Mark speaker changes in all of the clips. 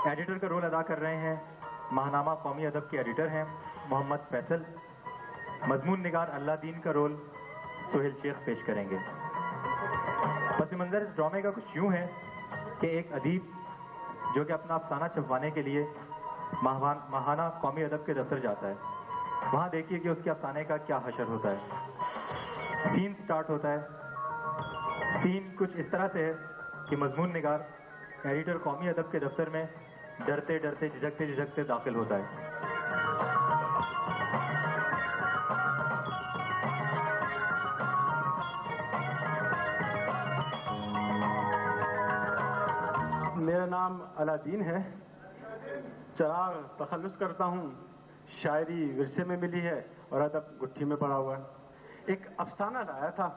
Speaker 1: Editor का role अदा कर रहे हैं महानामा कौमी अदब के एडिटर हैं मोहम्मद फैसल। मजमून निगार अल्लादीन का रोल सोहेल शेख पेश करेंगे। पस मंजर इस ड्रामे का कुछ यूं है कि एक अदीब जो कि अपना अफसाना छपवाने के लिए महाना कौमी अदब के दफ्तर जाता है, वहां देखिए कि उसके अफसाने का क्या हशर होता है। सीन स्टार्ट होता है। सीन कुछ इस तरह से है कि मजमून निगार एडिटर कौमी अदब के दफ्तर में डरते डरते झिझकते झिझकते दाखिल होता है।
Speaker 2: मेरा नाम अलादीन है। चराग तखल्लुस करता हूँ। शायरी विरसे में मिली है और अदब गुट्ठी में पड़ा हुआ है। एक अफसाना लाया था,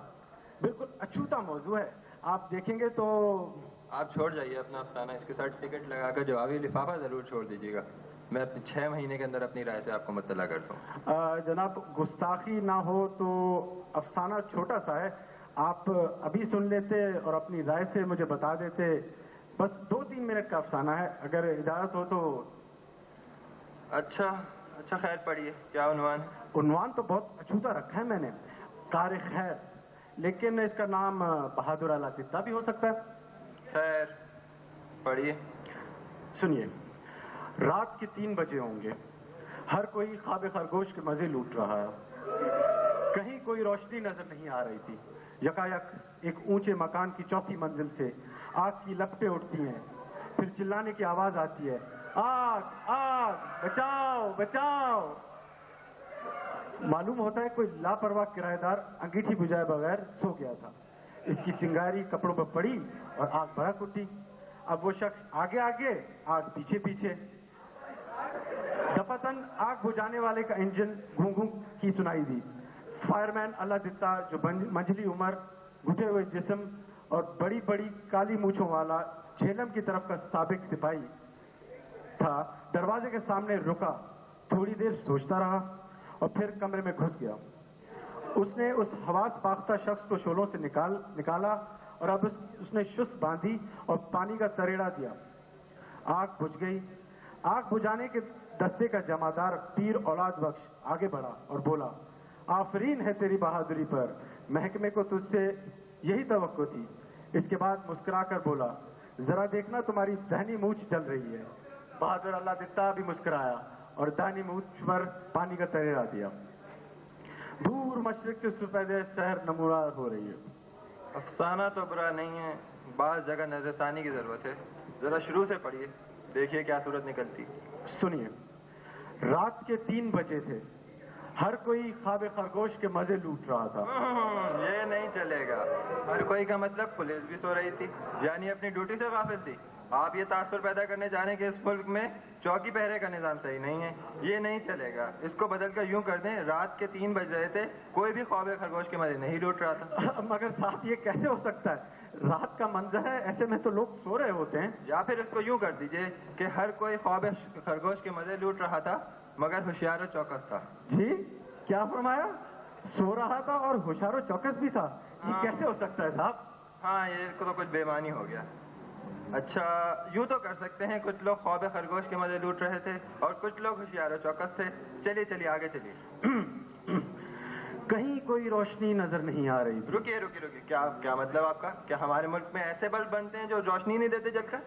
Speaker 2: बिल्कुल अछूता मौजू है। आप देखेंगे तो
Speaker 3: आप छोड़ जाइए अपना अफसाना, इसके सर्टिफिकेट लगाकर जवाबी लिफाफा जरूर छोड़ दीजिएगा। मैं अपने 6 महीने के अंदर अपनी राय से आपको मुत्तला करता हूँ।
Speaker 2: जनाब, गुस्ताखी ना हो तो अफसाना छोटा सा है, आप अभी सुन लेते और अपनी राय से मुझे बता देते। बस 2-3 मिनट का अफसाना है, अगर इजाजत हो तो।
Speaker 3: अच्छा, खैर पढ़िए। क्या उन्वान?
Speaker 2: उन्वान तो बहुत अछूता रखा है मैंने, कार खैर, लेकिन इसका नाम बहादुर अला दित्ता भी हो सकता है।
Speaker 3: खैर पढ़िए।
Speaker 2: सुनिए, रात के 3 बजे होंगे। हर कोई ख्वाब खरगोश के मजे लूट रहा है। कहीं कोई रोशनी नजर नहीं आ रही थी। यकायक एक ऊंचे मकान की 4थी मंजिल से आग की लपटें उठती हैं, फिर चिल्लाने की आवाज आती है, आग आग, बचाओ बचाओ। मालूम होता है कोई लापरवाह किराएदार अंगीठी बुझाए बगैर सो गया था। इसकी चिंगारी कपड़ों पर पड़ी और आग भड़क उठी। अब वो शख्स आगे आगे, आग पीछे पीछे। दफातन आग बुझाने वाले का इंजन घूं घूं की सुनाई दी। फायरमैन अल्लाह दित्ता, जो मंझली उम्र, घुटे हुए जिस्म और बड़ी बड़ी काली मूछों वाला झेलम की तरफ का साबिक सिपाही था, दरवाजे के सामने रुका, थोड़ी देर सोचता रहा और फिर कमरे में घुस गया। उसने उस हवास बाख्ता शख्स को शोलों से निकाला और अब उसने शुस बांधी और पानी का तरेड़ा दिया। आग बुझ गई। आग बुझाने के दस्ते का जमादार पीर औलाद बख्श आगे बढ़ा और बोला, आफरीन है तेरी बहादुरी पर, महकमे को तुझसे यही तवक्को थी। इसके बाद मुस्कुराकर बोला, जरा देखना तुम्हारी दाहिनी मूंछ जल रही है। बहादुर अल्लाह दित्ता भी मुस्कुराया और दाहिनी मूंछ पर पानी का तरेड़ा दिया। दूर मशरिक से सफेद शहर नमूनार हो रही है।
Speaker 3: अफसाना तो बुरा नहीं है, बाज जगह नजरसानी की जरूरत है। जरा शुरू से पढ़िए, देखिए क्या सूरत निकलती।
Speaker 2: सुनिए, रात के 3 बजे थे। हर कोई ख्वाब खरगोश के मजे लूट रहा था।
Speaker 3: ये नहीं चलेगा। हर कोई का मतलब पुलिस भी सो रही थी, यानी अपनी ड्यूटी से गाफिल थी। आप ये तासुर पैदा करने जाने के इस मुल्क में चौकी पहरे का निजाम सही नहीं है। ये नहीं चलेगा। इसको बदल कर यूं कर दें, रात के 3 बज रहे थे, कोई भी ख्वाब खरगोश के मजे नहीं लूट रहा था।
Speaker 2: मगर साहब, ये कैसे हो सकता है? रात का मंजर है, ऐसे में तो लोग सो रहे होते हैं।
Speaker 3: या फिर इसको यूं कर दीजिए कि हर कोई ख्वाब खरगोश के मजे लूट रहा था, मगर होशियार और चौकस था।
Speaker 2: जी, क्या फरमाया? सो रहा था और होशियार और चौकस भी था? ये कैसे हो सकता है साहब?
Speaker 3: हाँ, ये तो कुछ बेमानी हो गया। अच्छा, यूं तो कर सकते हैं, कुछ लोग ख्वाब खरगोश के मजे लूट रहे थे और कुछ लोग होशियार और चौकस थे। चलिए चलिए आगे चलिए।
Speaker 2: कहीं कोई रोशनी नजर नहीं आ रही।
Speaker 3: रुकिए रुकिए रुकिए, क्या मतलब आपका? क्या हमारे मुल्क में ऐसे बल्ब बनते हैं जो रोशनी नहीं देते जगकर?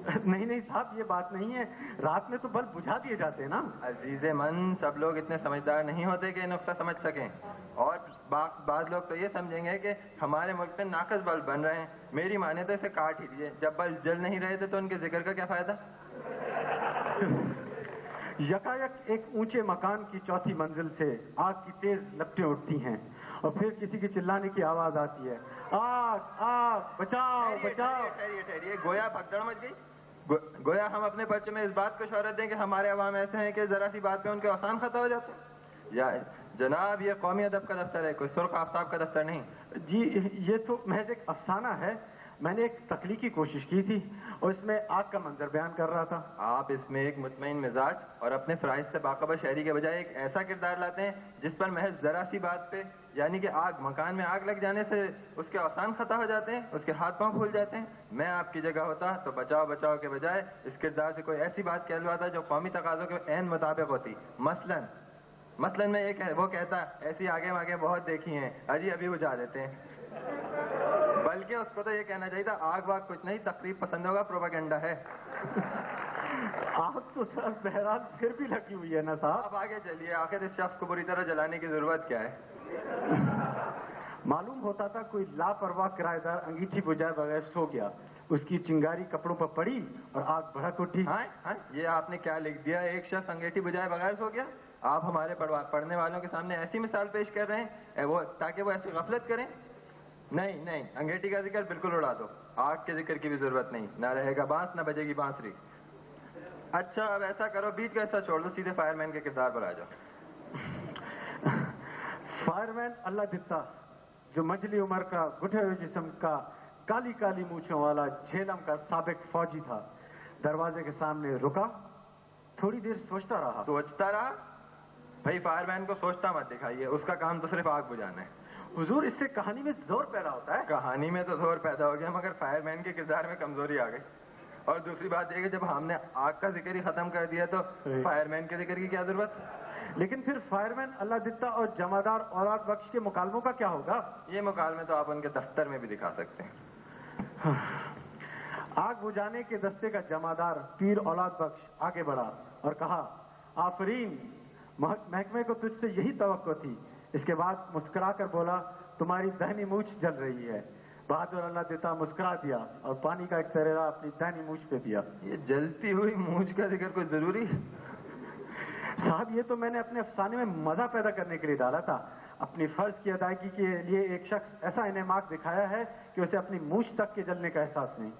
Speaker 2: नहीं नहीं साहब, ये बात नहीं है। रात में तो बल्ब बुझा दिए जाते हैं ना।
Speaker 3: अजीज़े मन, सब लोग इतने समझदार नहीं होते कि नुक्ता समझ सकें। और बाज लोग तो ये समझेंगे कि हमारे मुल्क में नाकस बल्ब बन रहे हैं। मेरी माने तो इसे काट ही दिए। जब बल्ब जल नहीं रहे थे तो उनके जिक्र का क्या फायदा?
Speaker 2: यकायक एक ऊंचे मकान की 4थी मंजिल से आग की तेज लपटें उठती हैं और फिर किसी के चिल्लाने की आवाज आती है, आग आग, बचाओ बचाओ।
Speaker 3: ठहरिए, गोया भगदड़ मच गई। गोया हम अपने पर्चे में इस बात को शोहरत दें कि हमारे अवाम ऐसे हैं कि जरा सी बात पे उनके औसान खत्म हो जाते हैं। या जनाब, ये कौमी अदब का दफ्तर है, कोई सुर्ख आफ्ताब का दफ्तर नहीं।
Speaker 2: जी, ये तो महज एक अफसाना है। मैंने एक तख्लीकी कोशिश की थी और इसमें आग का मंजर बयान कर रहा था।
Speaker 3: आप इसमें एक मुतमईन मिजाज और अपने फ़राइज़ से बाखबर शहरी के बजाय एक ऐसा किरदार लाते हैं जिस पर महज जरा सी बात पे, यानी कि मकान में आग लग जाने से उसके औसान खता हो जाते हैं, उसके हाथ पांव फूल जाते हैं। मैं आपकी जगह होता तो बचाव बचाव के बजाय इस किरदार से कोई ऐसी बात कहलवाता जो कौमी तकाज़ों के ऐन मुताबिक होती। मसलन में एक वो कहता, ऐसी आगे आगे बहुत देखी हैं, अजी अभी बुझा देते हैं। बल्कि उसको तो ये कहना चाहिए था, आग वाग कुछ नहीं, तकरीब पसंदों का प्रोपेगेंडा है।
Speaker 2: आग तो सर बहरहाल फिर भी लगी हुई है ना साहब।
Speaker 3: आप आगे चलिए, आखिर इस शख्स को बुरी तरह जलाने की जरूरत क्या है?
Speaker 2: मालूम होता था कोई लापरवाह किराएदार अंगीठी बुझाए बगैर सो गया, उसकी चिंगारी कपड़ों पर पड़ी और आग भड़क उठी।
Speaker 3: हाँ, ये आपने क्या लिख दिया, एक शख्स अंगीठी बुझाए बगैर सो गया? आप हमारे पढ़ने वालों के सामने ऐसी मिसाल पेश कर रहे हैं वो ताकि वो ऐसी गफलत करें? नहीं, अंगीठी का जिक्र बिल्कुल उड़ा दो, आग के जिक्र की भी जरूरत नहीं। ना रहेगा बांस, ना बजेगी बांसुरी। अच्छा, अब ऐसा करो, बीच का हिस्सा छोड़ दो, सीधे फायरमैन के किरदार पर आ जाओ।
Speaker 2: फायरमैन अल्लाह दित्ता, जो मंझली उम्र का, गुठे हुए जिस्म का, काली काली मूछों वाला झेलम का साबिक फौजी था, दरवाजे के सामने रुका, थोड़ी देर सोचता रहा। भाई फायरमैन को सोचता मत दिखाइए, उसका काम तो सिर्फ आग बुझाना है। हुजूर, इससे कहानी में जोर पैदा होता है।
Speaker 3: कहानी में तो जोर पैदा हो गया, मगर फायरमैन के किरदार में कमजोरी आ गई। और दूसरी बात यह कि जब हमने आग का जिक्र ही खत्म कर दिया तो फायरमैन के जिक्र की क्या जरूरत?
Speaker 2: लेकिन फिर फायरमैन अल्लाह दित्ता और जमादार औलाद बख्श के मुकालमों का क्या होगा?
Speaker 3: ये मुकालमे तो आप उनके दफ्तर में भी दिखा सकते हैं।
Speaker 2: आग बुझाने के दस्ते का जमादार पीर औलाद बख्श आगे बढ़ा और कहा, आफरीन, महकमे को तुझसे यही तवक्को थी। इसके बाद मुस्कुरा कर बोला, तुम्हारी दहनी मूछ जल रही है। बहादुर अल्लाह दित्ता मुस्कुरा दिया और पानी का एक तरेरा अपनी दहनी मूछ पे दिया।
Speaker 3: ये जलती हुई मूछ का जिक्र कोई जरूरी?
Speaker 2: साहब, ये तो मैंने अपने अफसाने में मजा पैदा करने के लिए डाला था। अपनी फर्ज की अदायगी के लिए एक शख्स ऐसा इनेमाक दिखाया है कि उसे अपनी मूछ तक के जलने का एहसास नहीं।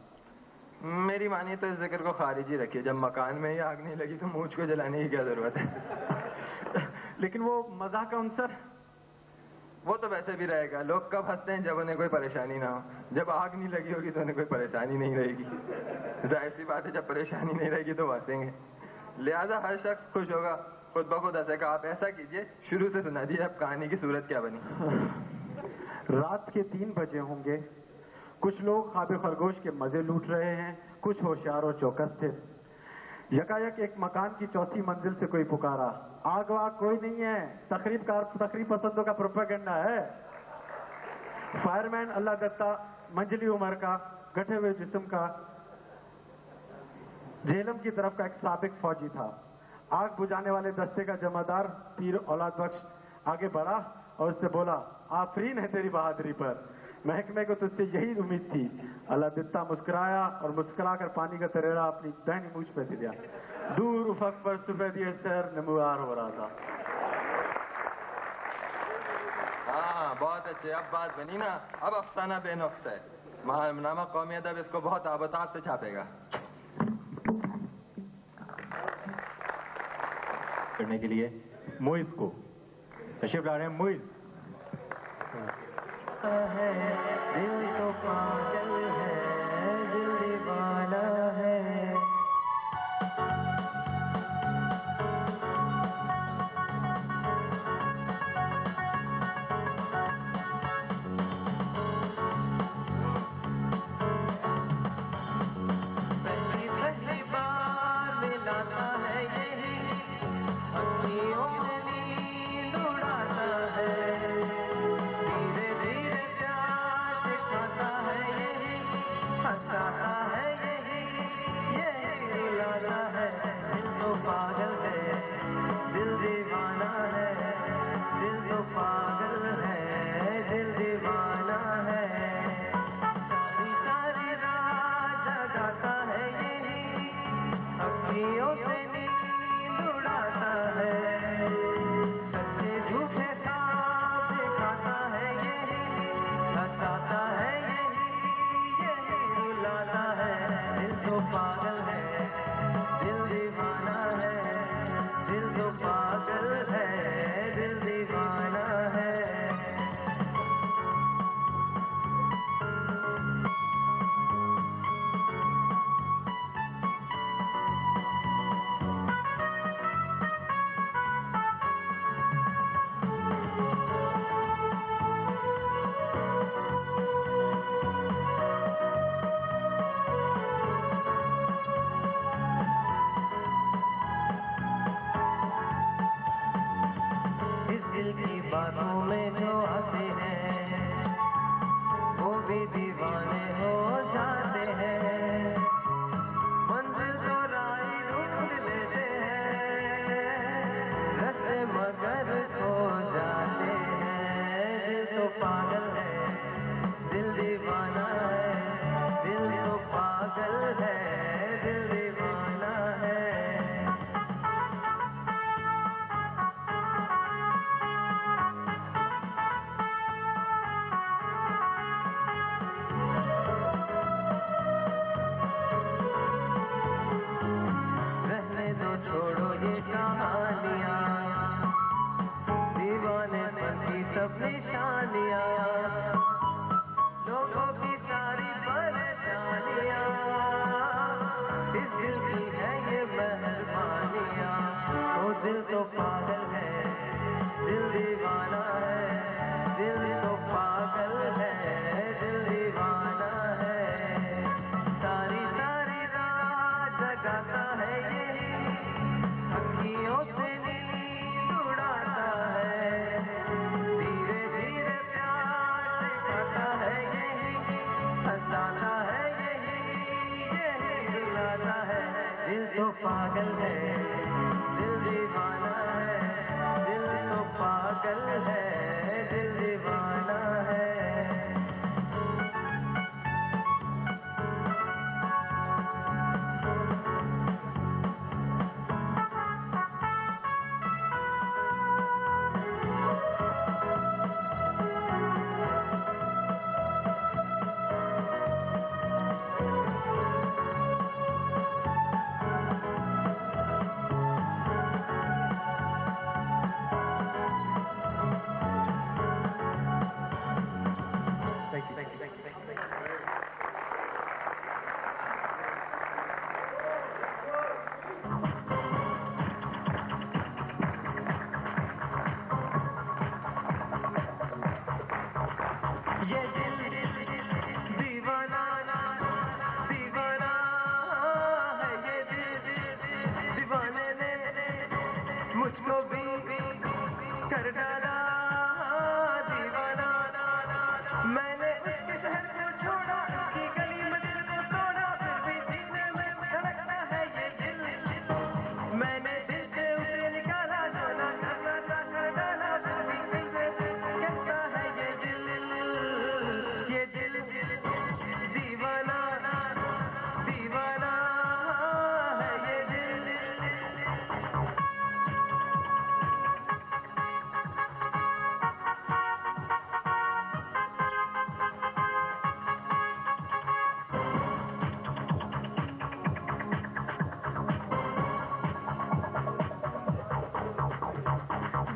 Speaker 3: मेरी मानिए तो इस जिक्र को खारिजी रखिए, जब मकान में ही आग नहीं लगी तो मूछ को जलाने की क्या जरूरत है?
Speaker 2: लेकिन वो मजाक का अंसर,
Speaker 3: वो तो वैसे भी रहेगा। लोग कब हंसते हैं? जब उन्हें कोई परेशानी ना हो। जब आग नहीं लगी होगी तो उन्हें कोई परेशानी नहीं रहेगी। जाहिर सी बात है, जब परेशानी नहीं रहेगी तो हंसेंगे। लिहाजा हर शख्स खुश होगा, खुद ब खुद हंसेगा। आप ऐसा कीजिए, शुरू से सुना दीजिए अब कहानी की सूरत क्या बनी।
Speaker 2: रात के 3 बजे होंगे। कुछ लोग ख्वाब खरगोश के मजे लूट रहे हैं, कुछ होशियार और चौकस थे। यकायक एक मकान की 4थी मंजिल से कोई पुकारा, आग वाग कोई नहीं है, तकरीब पसंदों का प्रोपेगेंडा है। फायरमैन अल्लाह दत्ता मंझली उम्र का, गठे हुए जिस्म का, झेलम की तरफ का एक साबिक फौजी था। आग बुझाने वाले दस्ते का जमादार पीर औलाद बख्श आगे बढ़ा और उससे बोला, आफरीन है तेरी बहादुरी पर, महकमे को तुझसे यही उम्मीद थी। अल्लाह दित्ता मुस्कुराया और मुस्कुराकर पानी का तरेरा अपनी दाहिनी मूछ पे दिया। दूर उफक पर सफेदी शहर नमूदार हो रहा था।
Speaker 3: हाँ, बहुत अच्छे, अब बात बनी ना। अब अफसाना बेनुक्स है। महानामा कौमी अदब इसको बहुत आबताब से छापेगा।
Speaker 1: करने के लिए मोइज को तशरीफ ला रहे हैं। मोइज
Speaker 4: है, दिल तो पागल है, दिल दीवाना है। पहली बार मिलाता है यही, अखियों से नींद उड़ाता है। धीरे धीरे प्यार सिखाता है यही, हंसाता है यही, यही रुलाता है। दिल तो पागल है, दिल दीवाना है, दिल तो पागल है, दिल दीवाना है। सारी सारी रात जगाता है यही, अखियों से सब निशानियाँ, लोगों की सारी परेशानियाँ, इस दिल की है ये मेहरबानियाँ। वो दिल तो पागल है, दिल दीवाना है, दिल तो पागल है, दिल दीवाना है। सारी सारी रात जगाता है ये, अखियों से नींद उड़ाता है, धीरे धीरे प्यार सिखाता है यही, हंसाता है यही रुलाता है। दिल तो पागल है, दिल दीवाना है, दिल तो पागल है, दिल दीवाना है। ये दिल दीवाना दीवाना है, ये दिल दीवाने ने मुझको भी कर डाला दीवाना। मैंने उसके शहर को छोड़ा, उसकी गली में दिल को तोड़ा, फिर भी सीने में धड़कता है ये दिल। मैंने दिल से उसे निकाला, जाना करना कर डाला, फिर भी कहता है ये दिल दीवाना दीवाना है, ये दिल।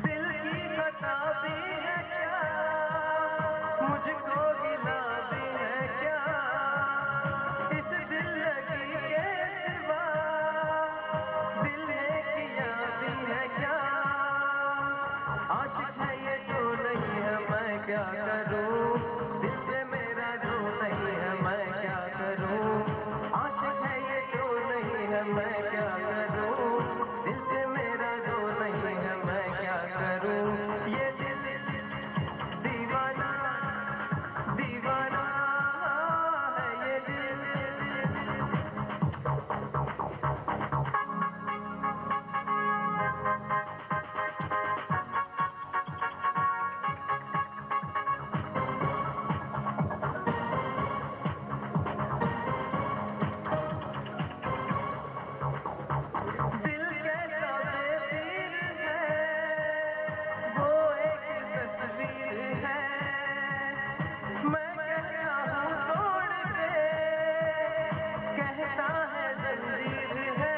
Speaker 4: दिल की बता भी है क्या, मुझको गिला भी है क्या, इस दिल लगी के सिवा दिल ने किया भी है क्या। आशिक है ये जो नहीं है मैं क्या करूं, दिल से मेरा जो नहीं है मैं क्या करूं। आशिक है ये जो नहीं है मैं क्या करूं, दिल से मेरा जो नहीं है मैं क्या करूं। ये दिल दीवाना दीवाना है, ये दिल। दिल कैसा बेफिर है, वो एक तस्वीर है, मैं कहता हूँ तोड़ के, कहता है जंजीर है।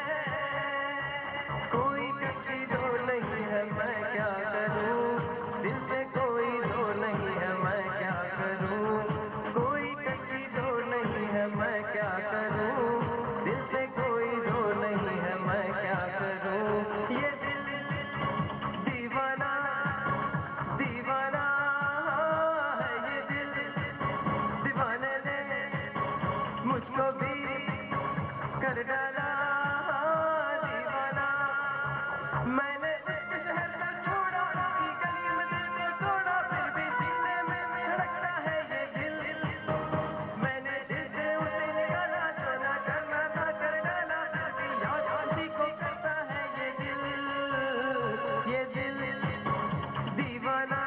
Speaker 4: कोई कच्ची जो नहीं है मैं क्या करूँ, दिल से कोई जो नहीं है मैं क्या करूँ। कोई कच्ची जो नहीं है मैं क्या करूँ, दिल से कोई जो नहीं है मैं क्या करूँ। ये दिल दीवाना दीवाना है, ये दिल दीवाने ने मुझको भी कर डाला दीवाना। मैंने उसके शहर को छोड़ा, उसकी गली में दिल को तोड़ा, फिर भी सीने में धड़कता है ये दिल। मैंने दिल से उसे निकाला, जो ना करना था कर डाला, फिर भी याद उसी को करता है ये दिल दीवाना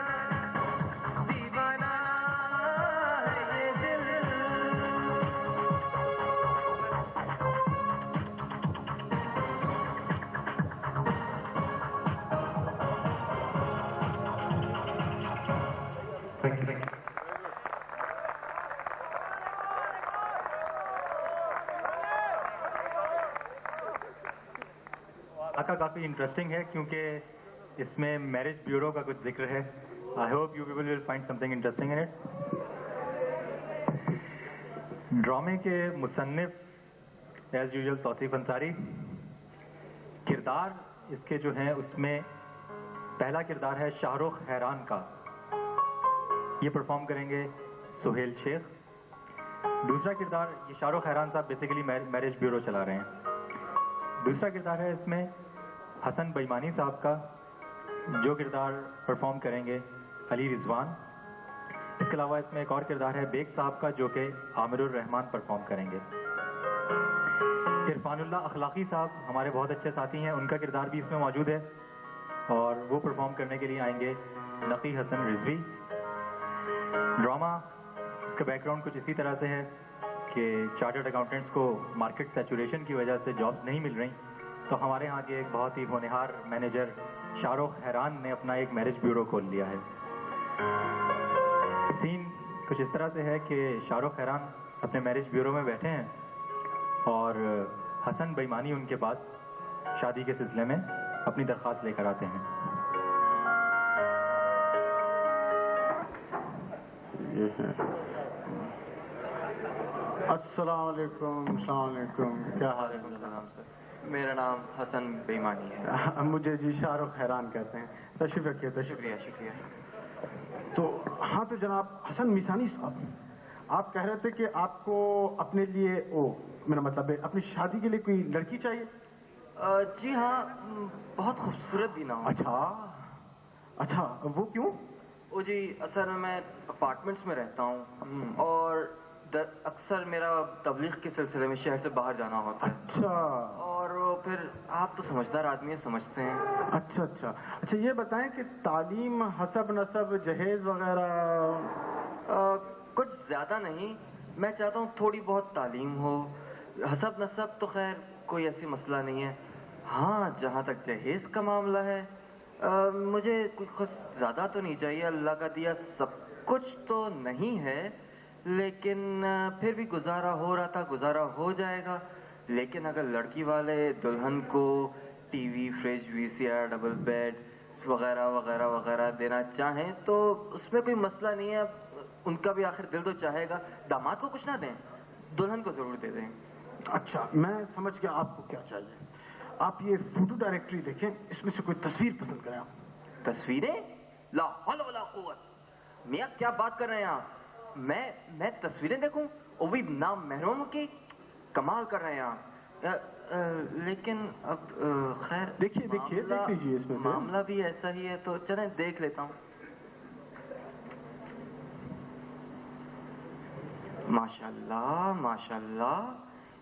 Speaker 4: दीवाना है, ये दिल।
Speaker 1: आका काफ़ी इंटरेस्टिंग है क्योंकि इसमें मैरिज ब्यूरो का कुछ जिक्र है। I hope you people will find something interesting in it. ड्रामे के मुसन्निफ एज यूजुअल तौसीफ अंसारी, किरदार इसके जो हैं उसमें पहला किरदार है शाहरुख हैरान का, ये परफॉर्म करेंगे सुहेल शेख। दूसरा किरदार, ये शाहरुख हैरान साहब बेसिकली मैरिज ब्यूरो चला रहे हैं। दूसरा किरदार है इसमें हसन बेईमानी साहब का, जो किरदार परफॉर्म करेंगे अली रिजवान। इसके अलावा इसमें एक और किरदार है बेग साहब का, जो कि आमिरुर रहमान परफॉर्म करेंगे। इरफानुल्लाह अखलाकी साहब हमारे बहुत अच्छे साथी हैं, उनका किरदार भी इसमें मौजूद है और वो परफॉर्म करने के लिए आएंगे नकी हसन रिजवी। ड्रामा इसका बैकग्राउंड कुछ इसी तरह से है कि चार्टर्ड अकाउंटेंट्स को मार्केट सैचुरेशन की वजह से जॉब्स नहीं मिल रही, तो हमारे यहाँ के एक बहुत ही होनहार मैनेजर शाहरुख हैरान ने अपना एक मैरिज ब्यूरो खोल लिया है। सीन कुछ इस तरह से है कि शाहरुख हैरान अपने मैरिज ब्यूरो में बैठे हैं और हसन बेईमानी उनके पास शादी के सिलसिले में अपनी दरख्वास्त लेकर आते हैं।
Speaker 2: अस्सलाम वालेकुम, अस्सलाम वालेकुम, क्या हाल है?
Speaker 3: मेरा नाम हसन बेईमानी है।
Speaker 2: मुझे जी शाहरुख हैरान कहते हैं। तशरीफ रखिए, तशरीफ।
Speaker 3: शुक्रिया शुक्रिया।
Speaker 2: तो हाँ, तो जनाब हसन मिसानी साहब, आप कह रहे थे कि आपको अपने लिए मेरा मतलब है अपनी शादी के लिए कोई लड़की चाहिए?
Speaker 3: जी हाँ, बहुत खूबसूरत भी ना हो।
Speaker 2: अच्छा, वो क्यों?
Speaker 3: ओ जी, असल में मैं अपार्टमेंट्स में रहता हूँ और अक्सर मेरा तबलीग के सिलसिले में शहर से बाहर जाना होता है।
Speaker 2: अच्छा।
Speaker 3: और फिर आप तो समझदार आदमी है, समझते हैं।
Speaker 2: अच्छा, ये बताएं कि तालीम, हसब नसब, जहेज वगैरह?
Speaker 3: कुछ ज्यादा नहीं, मैं चाहता हूँ थोड़ी बहुत तालीम हो। हसब नसब तो खैर कोई ऐसी मसला नहीं है। हाँ, जहाँ तक जहेज का मामला है, मुझे कुछ ज्यादा तो नहीं चाहिए। अल्लाह का दिया सब कुछ तो नहीं है, लेकिन फिर भी गुजारा हो रहा था, गुजारा हो जाएगा। लेकिन अगर लड़की वाले दुल्हन को TV, fridge, VCR, double bed वगैरह वगैरह वगैरह देना चाहें तो उसमें कोई मसला नहीं है। उनका भी आखिर दिल तो चाहेगा। दामाद को कुछ ना दें, दुल्हन को जरूर दे दें।
Speaker 2: अच्छा, मैं समझ गया आपको क्या चाहिए। आप ये फोटो डायरेक्टरी देखें, इसमें से कोई तस्वीर पसंद करें आप।
Speaker 3: तस्वीरें? ला हौला वला कुव्वत। मियां क्या बात कर रहे हैं आप? मैं तस्वीरें देखूं, वो भी नाम महरूम की? कमाल कर रहे हैं आप। लेकिन अब खैर
Speaker 2: देखिए देख लीजिए, इसमें
Speaker 3: मामला भी ऐसा ही है, तो चलें देख लेता हूँ। माशाल्लाह माशाल्लाह,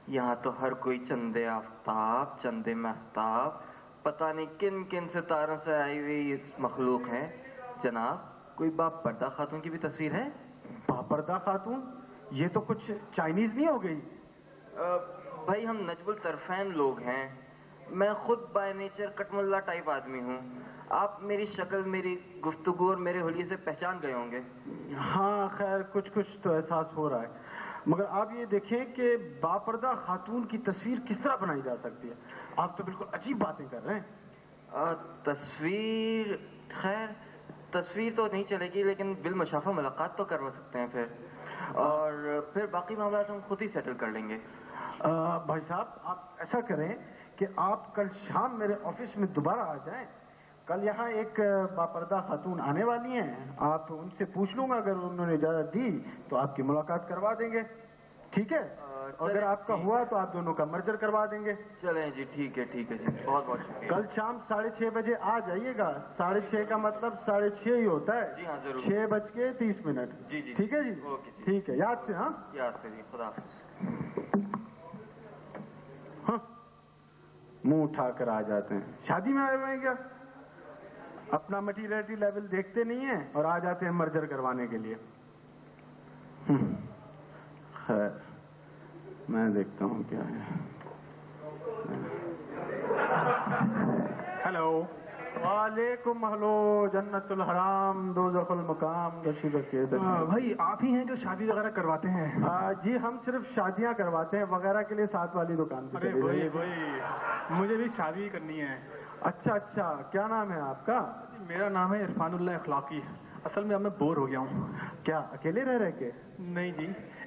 Speaker 3: यहाँ तो हर कोई चंदे आफ्ताब, चंदे महताब, पता नहीं किन किन सितारों से आई हुई मखलूक है। जनाब, कोई बाप पर्दा खातून की भी तस्वीर है?
Speaker 2: बापर्दा खातून? ये तो कुछ चाइनीज नहीं हो गई?
Speaker 3: भाई, हम नजबुल तरफैन लोग हैं। मैं खुद बाय नेचर कटमुल्ला टाइप आदमी हूँ। आप मेरी शक्ल, मेरी गुफ्तगू और मेरे हुलिये से पहचान गए होंगे।
Speaker 2: हाँ, खैर कुछ तो एहसास हो रहा है। मगर आप ये देखें कि बापर्दा खातून की तस्वीर किस तरह बनाई जा सकती है। आप तो बिल्कुल अजीब बातें कर रहे हैं।
Speaker 3: तस्वीर? खैर तस्वीर तो नहीं चलेगी, लेकिन बिल मुशाफा मुलाकात तो करवा सकते हैं फिर, और फिर बाकी मामला हम खुद ही सेटल कर लेंगे।
Speaker 2: भाई साहब, आप ऐसा करें कि आप कल शाम मेरे ऑफिस में दोबारा आ जाएं। कल यहाँ एक बापर्दा खातून आने वाली हैं, आप उनसे पूछ लूंगा, अगर उन्होंने इजाजत दी तो आपकी मुलाकात करवा देंगे, ठीक है? अगर आपका हुआ तो आप दोनों का मर्जर करवा देंगे।
Speaker 3: चलें जी, ठीक है जी, बहुत बहुत शुक्रिया।
Speaker 2: कल शाम 6:30 बजे आ जाइएगा। 6:30 का मतलब 6:30 ही होता है।
Speaker 3: जी हाँ, जरूर।
Speaker 2: 6:30।
Speaker 3: जी,
Speaker 2: ठीक है जी?
Speaker 3: ओके जी।
Speaker 2: ठीक है, याद से। हाँ,
Speaker 3: याद से जी। खुदा हाफिज।
Speaker 2: हाँ, मुंह उठाकर आ जाते हैं। शादी में आए हुए हैं क्या? अपना मटीरियलिटी लेवल देखते नहीं है और आ जाते हैं मर्जर करवाने के लिए। खैर, मैं देखता हूँ क्या है। हेलो, वालेकुम। हेलो, जन्नतुल हराम, दोज़खुल मकाम।
Speaker 5: भाई, आप ही हैं जो शादी वगैरह करवाते हैं?
Speaker 2: जी, हम सिर्फ शादियां करवाते हैं, वगैरह के लिए साथ वाली दुकान पे।
Speaker 5: अरे भाई, मुझे भी शादी करनी है।
Speaker 2: अच्छा, क्या नाम है आपका?
Speaker 5: मेरा नाम है इरफानुल्लाह अखलाकी। असल में अब मैं बोर हो गया हूँ।
Speaker 2: क्या अकेले रह रहे के?
Speaker 5: नहीं जी,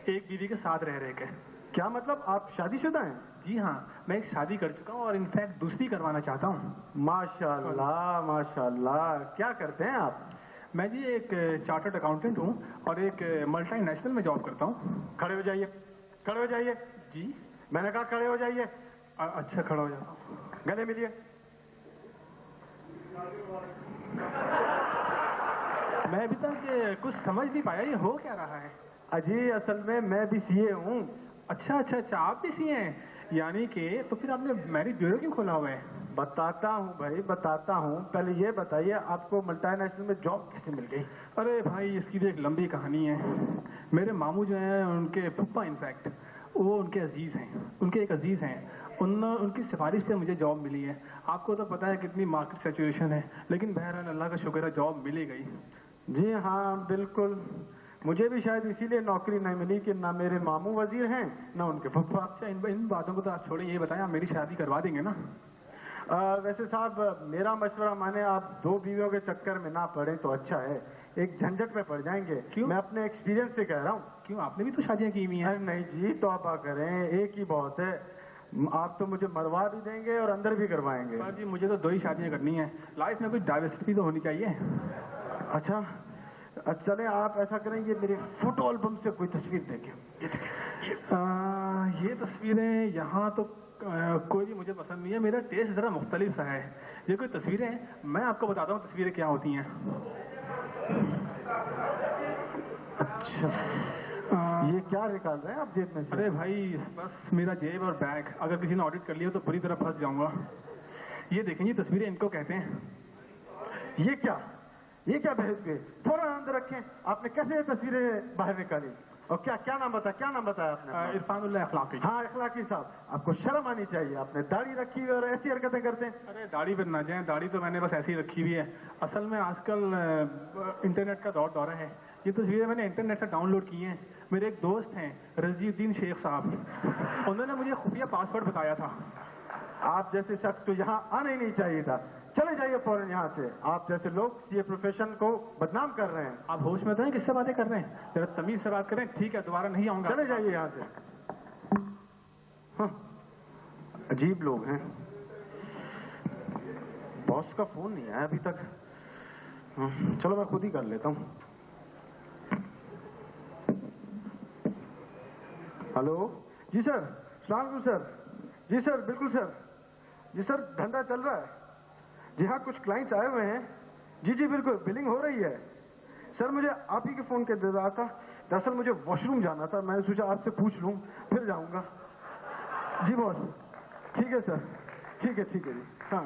Speaker 5: एक बीवी के साथ रह रहे के।
Speaker 2: क्या मतलब आप शादीशुदा हैं?
Speaker 5: जी हाँ, मैं एक शादी कर चुका हूँ और इनफैक्ट दूसरी करवाना चाहता हूँ।
Speaker 2: माशाल्लाह माशाल्लाह। क्या करते हैं आप?
Speaker 5: मैं जी एक चार्टर्ड अकाउंटेंट हूँ और एक मल्टीनेशनल में जॉब करता हूँ।
Speaker 2: खड़े हो जाइए, खड़े हो जाइए।
Speaker 5: जी
Speaker 2: मैंने कहा खड़े हो जाइए।
Speaker 5: अच्छा, खड़ा हो जाता हूँ।
Speaker 2: गले मिलिए।
Speaker 5: मैं अभी तक कुछ समझ नहीं पाया, ये हो क्या रहा है?
Speaker 2: अजी असल में मैं भी सीए हूँ।
Speaker 5: अच्छा अच्छा अच्छा, आप भी सीए हैं? यानी कि तो फिर आपने मैरिज ब्यूरो क्यों खोला हुआ है?
Speaker 2: बताता हूँ भाई, बताता हूँ। पहले ये बताइए आपको मल्टीनेशनल में जॉब कैसे मिल गई?
Speaker 5: अरे भाई, इसकी भी एक लंबी कहानी है। मेरे मामू जो हैं, उनके फूफा इनफैक्ट, वो उनके अजीज हैं, उनके एक अजीज हैं, उनकी सिफारिश पे मुझे जॉब मिली है। आपको तो पता है कितनी मार्केट सिचुएशन है, लेकिन बहरहाल अल्लाह का शुक्र है जॉब मिली गई।
Speaker 2: जी हाँ बिल्कुल, मुझे भी शायद इसीलिए नौकरी नहीं मिली कि ना मेरे मामू वजीर हैं ना उनके फूफा।
Speaker 5: अच्छा, इन बातों को तो आप छोड़ें, ये बताएं आप मेरी शादी करवा देंगे ना?
Speaker 2: वैसे साहब मेरा मशवरा माने आप दो बीवियों के चक्कर में ना पड़े तो अच्छा है, एक झंझट में पड़ जाएंगे।
Speaker 5: क्यों?
Speaker 2: मैं अपने एक्सपीरियंस से कह रहा हूँ।
Speaker 5: क्यों, आपने भी तो शादियां की हुई हैं?
Speaker 2: अरे नहीं जी, तौबा करें, एक ही बहुत है। आप तो मुझे मरवा भी देंगे और अंदर भी करवाएंगे।
Speaker 5: सर जी, मुझे तो 2 ही शादियां करनी है। लाइफ में कुछ डाइवर्सिटी तो होनी चाहिए।
Speaker 2: अच्छा चले, आप ऐसा करें, ये मेरे फोटो एल्बम से कोई तस्वीर देखें।
Speaker 5: ये तस्वीरें यहाँ तो कोई भी मुझे पसंद नहीं है, मेरा टेस्ट जरा मुख्तलिफ सा है। ये कोई तस्वीरें हैं, मैं आपको बताता हूँ तस्वीरें क्या होती हैं।
Speaker 2: अच्छा, ये क्या निकाल रहे हैं आप जेब में से?
Speaker 5: अरे भाई, बस मेरा जेब और बैग, अगर किसी ने ऑडिट कर लिया तो पूरी तरह फंस जाऊंगा। ये देखें, ये तस्वीरें इनको कहते हैं।
Speaker 2: ये क्या भेज गए? फौरन अंदर रखें। आपने कैसे ये तस्वीरें बाहर निकाली? और क्या नाम बताया आपने?
Speaker 5: इरफानुल्लाह अखलाकी।
Speaker 2: हाँ अखलाकी साहब, आपको शर्म आनी चाहिए। आपने दाढ़ी रखी हुई और ऐसी हरकतें करते हैं।
Speaker 5: अरे दाढ़ी पर ना जाए, दाढ़ी तो मैंने बस ऐसी रखी हुई है। असल में आजकल इंटरनेट का दौर है। ये तस्वीरें मैंने इंटरनेट से डाउनलोड की हैं। मेरे एक दोस्त हैं रजीउद्दीन शेख साहब, उन्होंने मुझे खुफिया पासवर्ड बताया था।
Speaker 2: आप जैसे शख्स को यहाँ आना ही नहीं चाहिए था। चले जाइए फौरन यहाँ से। आप जैसे लोग ये प्रोफेशन को बदनाम कर रहे हैं।
Speaker 5: आप होश में तो हैं? किससे बातें कर रहे हैं? जरा तमीज से बात करें। ठीक है, दोबारा नहीं आऊंगा।
Speaker 2: चले जाइए यहाँ से। हाँ, अजीब लोग हैं। बॉस का फोन नहीं आया अभी तक। चलो मैं खुद ही कर लेता हूँ। हेलो जी सर, सलाम अलैकुम सर। जी सर, बिल्कुल सर। जी सर, धंधा चल रहा है। जी हाँ, कुछ क्लाइंट्स आए हुए हैं। जी बिल्कुल, बिलिंग हो रही है। सर मुझे आप ही के फोन के दे रहा था। दरअसल मुझे वॉशरूम जाना था, मैंने सोचा आपसे पूछ लूं, फिर जाऊंगा। जी बॉस, ठीक है सर, ठीक है जी। हाँ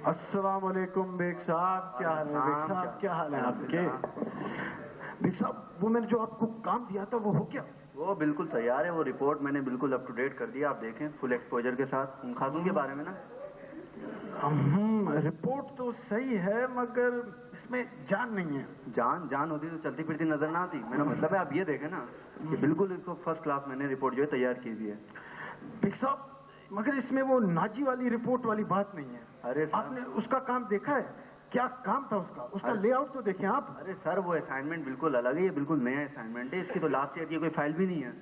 Speaker 2: अस्सलाम वालेकुम बेग साहब, क्या हाल है? बेग साहब क्या हाल है आपके? बेग साहब, वो मैंने जो आपको काम दिया था वो हो गया?
Speaker 6: वो बिल्कुल तैयार है। वो रिपोर्ट मैंने बिल्कुल अप टू डेट कर दिया। आप देखें, फुल एक्सपोजर के साथ उन खातून के बारे में ना।
Speaker 2: रिपोर्ट तो सही है मगर इसमें जान नहीं है।
Speaker 6: जान होती तो चलती फिरती नजर ना आती। मेरा मतलब है आप ये देखें ना कि बिल्कुल इसको फर्स्ट क्लास मैंने रिपोर्ट जो है तैयार की हुई है।
Speaker 2: बेग साहब, मगर इसमें वो नाजी वाली रिपोर्ट वाली बात नहीं है।
Speaker 6: अरे
Speaker 2: आपने उसका काम देखा है? क्या काम था उसका लेआउट तो देखें आप।
Speaker 6: अरे सर, वो असाइनमेंट बिल्कुल अलग है, ये बिल्कुल नया असाइनमेंट है। इसकी तो लास्ट ईयर की कोई फाइल भी नहीं है,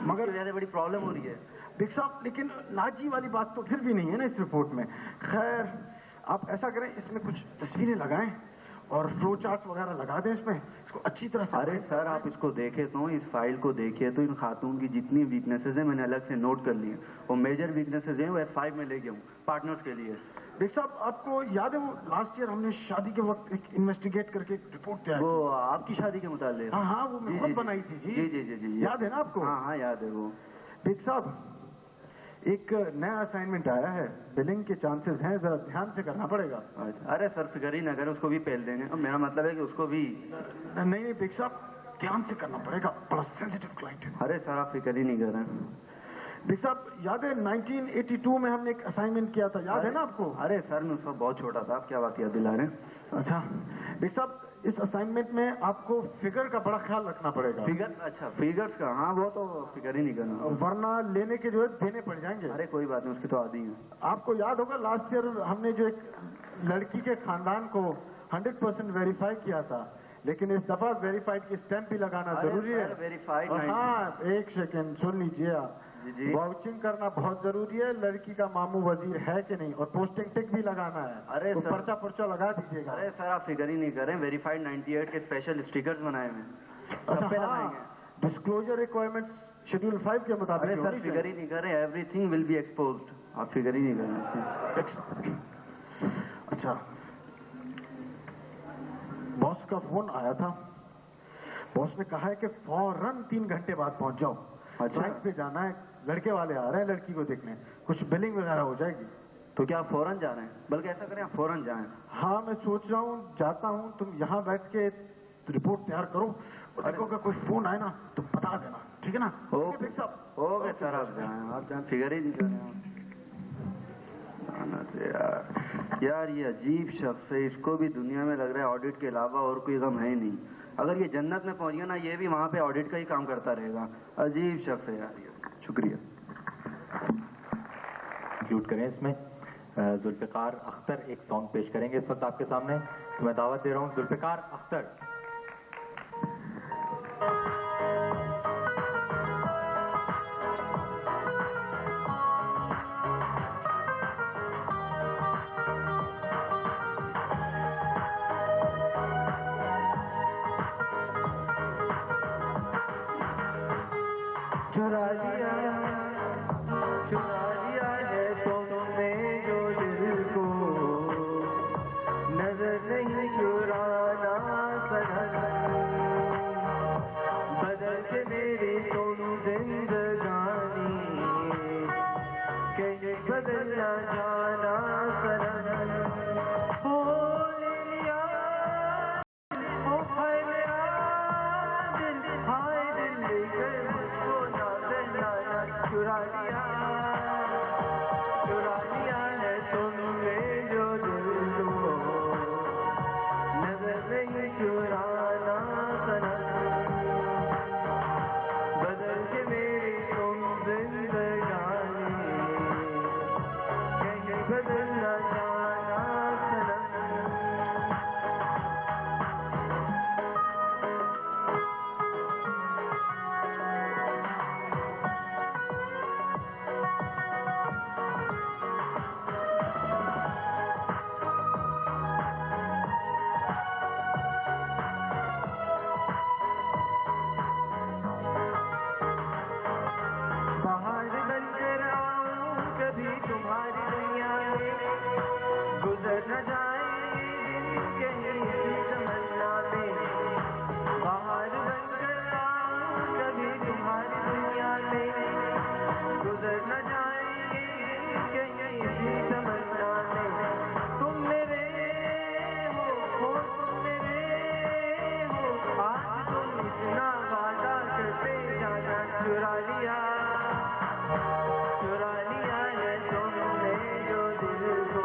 Speaker 6: मगर ज्यादा बड़ी प्रॉब्लम हो रही है।
Speaker 2: बिग साहब, लेकिन नाजी वाली बात तो फिर भी नहीं है ना इस रिपोर्ट में। खैर, आप ऐसा करें, इसमें कुछ तस्वीरें लगाएं और फ्लो चार्ट वगैरह लगा दें इसमें, इसको अच्छी तरह से।
Speaker 6: अरे सर, आप इसको देखे तो, इस फाइल को देखिए तो, इन खातून की जितनी वीकनेसेस हैं मैंने अलग से नोट कर ली है। वो मेजर वीकनेसेस हैं वो F5 में ले गया हूँ पार्टनर्स के लिए।
Speaker 2: बिग साहब, आपको याद है वो लास्ट ईयर हमने शादी के वक्त एक इन्वेस्टिगेट करके रिपोर्ट तैयार की?
Speaker 6: वो आपकी शादी के मुताबिक?
Speaker 2: हाँ, वो मैं खुद बनाई थी
Speaker 6: जी।
Speaker 2: याद है ना आपको?
Speaker 6: हाँ याद है वो।
Speaker 2: बिग साहब, एक नया असाइनमेंट आया है, बिलिंग के चांसेस हैं, जरा ध्यान से करना पड़ेगा।
Speaker 6: अरे सर, फिक्र ही ना करें, उसको भी पहल देंगे। और मेरा मतलब है कि उसको भी
Speaker 2: नहीं बिग साहब, ध्यान से करना पड़ेगा, बड़ा सेंसिटिव क्लाइंट है।
Speaker 6: अरे सर, आप फिक्र ही नहीं कर रहे।
Speaker 2: बिग साहब, याद है 1982 में हमने एक असाइनमेंट किया था, याद है ना आपको?
Speaker 6: अरे सर, मैं उसका बहुत छोटा था, आप क्या बात याद दिला रहे हैं?
Speaker 2: अच्छा बिग साहब, इस असाइनमेंट में आपको फिगर का बड़ा ख्याल रखना पड़ेगा।
Speaker 6: फिगर, अच्छा फिगर्स का, हाँ वो तो फिगर ही नहीं करना,
Speaker 2: वरना लेने के जो है देने पड़ जाएंगे।
Speaker 6: अरे कोई बात नहीं, उसकी तो आदि है।
Speaker 2: आपको याद होगा लास्ट ईयर हमने जो एक लड़की के खानदान को 100% वेरीफाई किया था, लेकिन इस दफा वेरीफाइड की स्टैंप भी लगाना जरूरी है।
Speaker 6: वेरीफाइड,
Speaker 2: और हाँ, एक सेकेंड सुन लीजिए,
Speaker 6: जी।
Speaker 2: वाउचिंग करना बहुत जरूरी है। लड़की का मामू वजीर है कि नहीं, और पोस्टिंग टिक भी लगाना है।
Speaker 6: अरे
Speaker 2: तो
Speaker 6: सर,
Speaker 2: पर्चा पर्चा लगा दीजिएगा।
Speaker 6: अरे सर आप फिगर ही नहीं करें, वेरीफाइड 98 के स्पेशल स्टिकर्स बनाए हुए हैं,
Speaker 2: अच्छा,
Speaker 6: सब पे
Speaker 2: हाँ,
Speaker 6: लगाएंगे।
Speaker 2: डिस्क्लोजर रिक्वायरमेंट्स शेड्यूल 5 के मुताबिक
Speaker 6: अरे सर
Speaker 2: होनी
Speaker 6: फिगर ही नहीं करें, एवरीथिंग विल बी एक्सपोज्ड, आप फिगर ही नहीं करें।
Speaker 2: चाहिए। अच्छा, बॉस का फोन आया था। बॉस ने कहा है कि फौरन 3 घंटे बाद पहुंच जाओ।
Speaker 6: अच्छा।
Speaker 2: फ्लाइट पे जाना है, लड़के वाले आ रहे हैं लड़की को देखने, कुछ बिलिंग वगैरह हो जाएगी।
Speaker 6: तो क्या आप फौरन जा रहे हैं? बल्कि ऐसा करें, आप फौरन जाएं।
Speaker 2: हाँ, मैं सोच रहा हूँ जाता हूँ, तुम यहाँ बैठ के रिपोर्ट तैयार करो, और देखो अगर कोई फोन आए ना तो बता देना, ठीक है ना?
Speaker 6: ओके ओके सर, आप जाएं, आप जाएं, फिगर ही नहीं करें यार ये अजीब शख्स है, इसको भी दुनिया में लग रहा है ऑडिट के अलावा और कोई गम है ही नहीं। अगर ये जन्नत में पहुंच गया ना, ये भी वहां पे ऑडिट का ही काम करता रहेगा। अजीब शख्स है यार ये। शुक्रिया।
Speaker 1: इंक्लूड करें इसमें जुल्फिकार अख्तर एक सॉन्ग पेश करेंगे इस वक्त आपके सामने, तो मैं दावत दे रहा हूँ जुल्फिकार अख्तर।
Speaker 4: चुरा लिया है तुमने जो दिल को, नजर नहीं चुराना सनम, बदल के मेरी तुम जिंदगानी, कहीं बदल ना जाना सनम। ओ ले लिया, ओ हाय मेरा दिल, हाय दिल लेकर मुझको ना दहलाना। चुरा लिया है तुमने जो दिल को, नजर नहीं चुराना सनम, बदल के मेरी तुम जिंदगानी, कहीं बदल ना जाना सनम। बाहर बनकर आऊं कभी तुम्हारी दुनिया में, गुजर न जाए दिन कहीं भी तमन्ना में। बाहर बनकर आऊं कभी तुम्हारी दुनिया में, गुजर न जाए कहीं भी तमन्ना में। तुम मेरे हो तुम मेरे हो, आज तुम इतना वादा करते जाना। चुरा लिया है तुमने जो दिल को,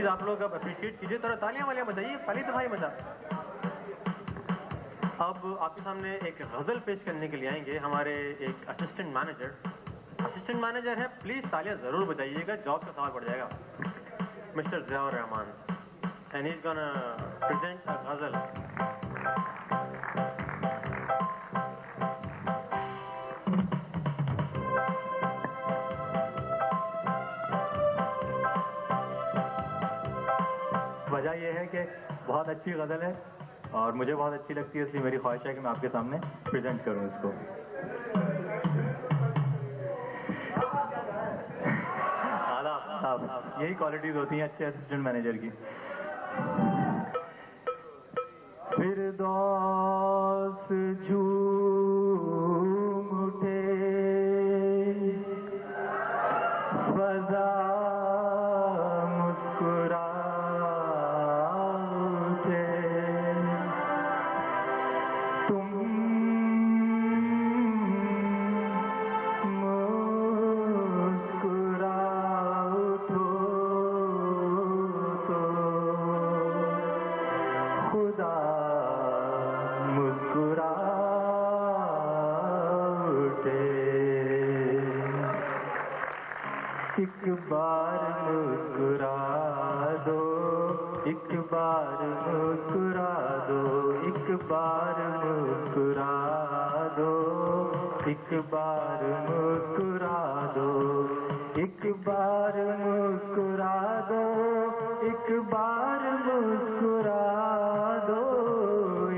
Speaker 1: प्लीज आप लोग अब अप्रिशिएट कीजिए, थोड़ा तालियां वालियां बजाइए, पहली दफा ही मजा। अब आपके सामने एक गजल पेश करने के लिए आएंगे हमारे एक असिस्टेंट मैनेजर है, प्लीज तालियां जरूर बजाइएगा, जॉब का सवाल पड़ जाएगा। Mister Ziaur Rahman and he's gonna present a ghazal. वजह यह है कि बहुत अच्छी गजल है और मुझे बहुत अच्छी लगती है, इसलिए मेरी ख्वाहिश है कि मैं आपके सामने प्रेजेंट करूं इसको। आदाब, यही क्वालिटीज होती हैं अच्छे असिस्टेंट मैनेजर की। फिरदौस झूम उठे, फजा मुस्कुरा उठे, तुम मुस्कुरा उठो तो खुदा मुस्कुरा उठे। एक बार मुस्कुरा दो, एक बार मुस्कुरा दो, एक बार मुस्कुरा दो, एक बार मुस्कुरा दो, एक बार मुस्कुरा दो, एक बार मुस्कुरा दो,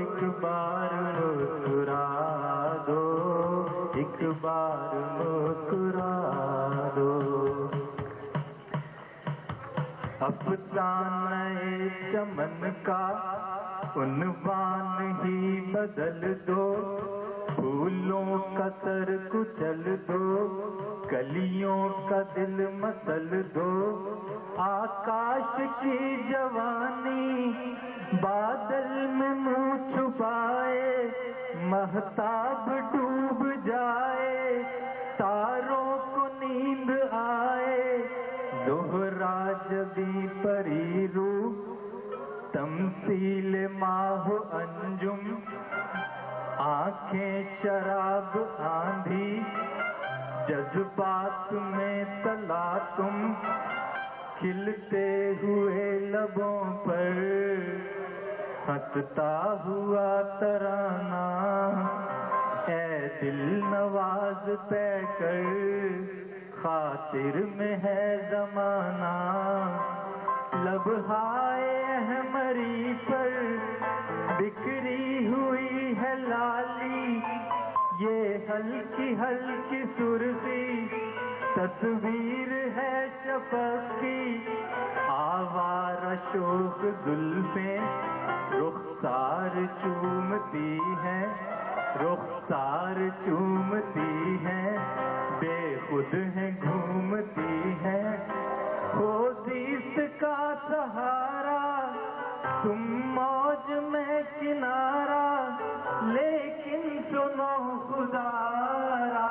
Speaker 1: एक बार मुस्कुरा दो, एक बार मुस्कुरा दो। अफसाने चमन का उन्वान ही बदल दो, फूलों का सर कुचल दो, कलियों का दिल मसल दो। आकाश की जवानी बादल में मुंह छुपाए, महताब डूब जाए, तारों को नींद आए। ज़ोहरा जबी परी रूह, तमसील माह अंजुम, आंखें शराब आंधी, जज्बात में तला तुम, खिलते हुए लबों पर हंसता हुआ तराना। ऐ दिल नवाज पैकर खातिर में है जमाना, लब हाय अहमरी पर बिखरी हुई है लाली, ये हल्की हल्की सुर्खी तस्वीर है शफक की। आवारा शोक जुल्फें रुखसार चूमती है, रुखसार चूमती है, बेखुद है घूमती है। हो दीस का सहारा, तुम मौज में किनारा, लेकिन सुनो खुदारा,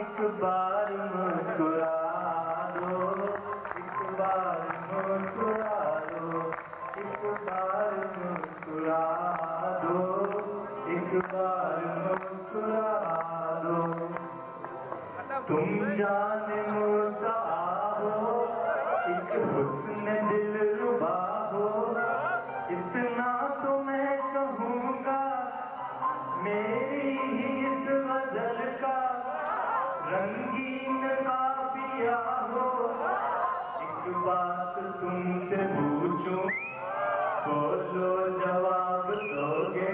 Speaker 1: एक बार मुस्कुरा दो, एक बार मुस्कुरा दो, एक बार मुस्कुरा दो, एक बार मुस्कुरा दो। तुम जाने मुर्दा हो, एक हुस्न दिलरुबा हो, इतना तो मैं कहूँगा मेरी ही इस गजल का रंगीन काफिया हो। एक बात तुमसे पूछूं, बोलो जवाब दोगे,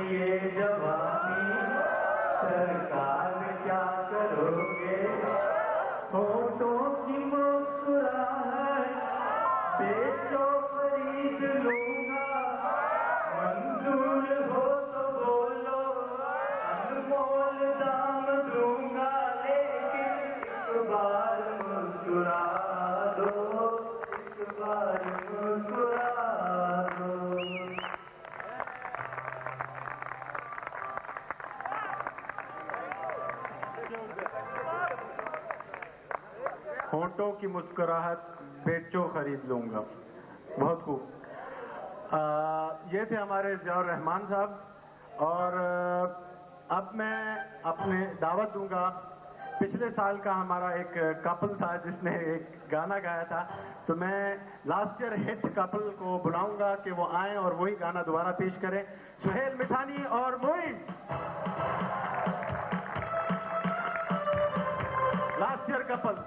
Speaker 1: ये जवानी सरकार क्या करोगे। होठों की मुस्कुराहट बेचो खरीद लूंगा, मंजूर हो तो बोलो अनमोल दाम दूंगा, लेकिन एक बार मुस्कुरा दो, एक बार मुस्कुरा दो।
Speaker 2: होठों की मुस्कुराहट बेचो खरीद लूंगा। बहुत खूब। ये थे हमारे ज़ियाउर रहमान साहब। और अब मैं अपने दावत दूंगा, पिछले साल का हमारा एक कपल था जिसने एक गाना गाया था, तो मैं लास्ट ईयर हिट कपल को बुलाऊंगा कि वो आए और वही गाना दोबारा पेश करें। सुहेल मिठानी और मोइन, लास्ट ईयर कपल।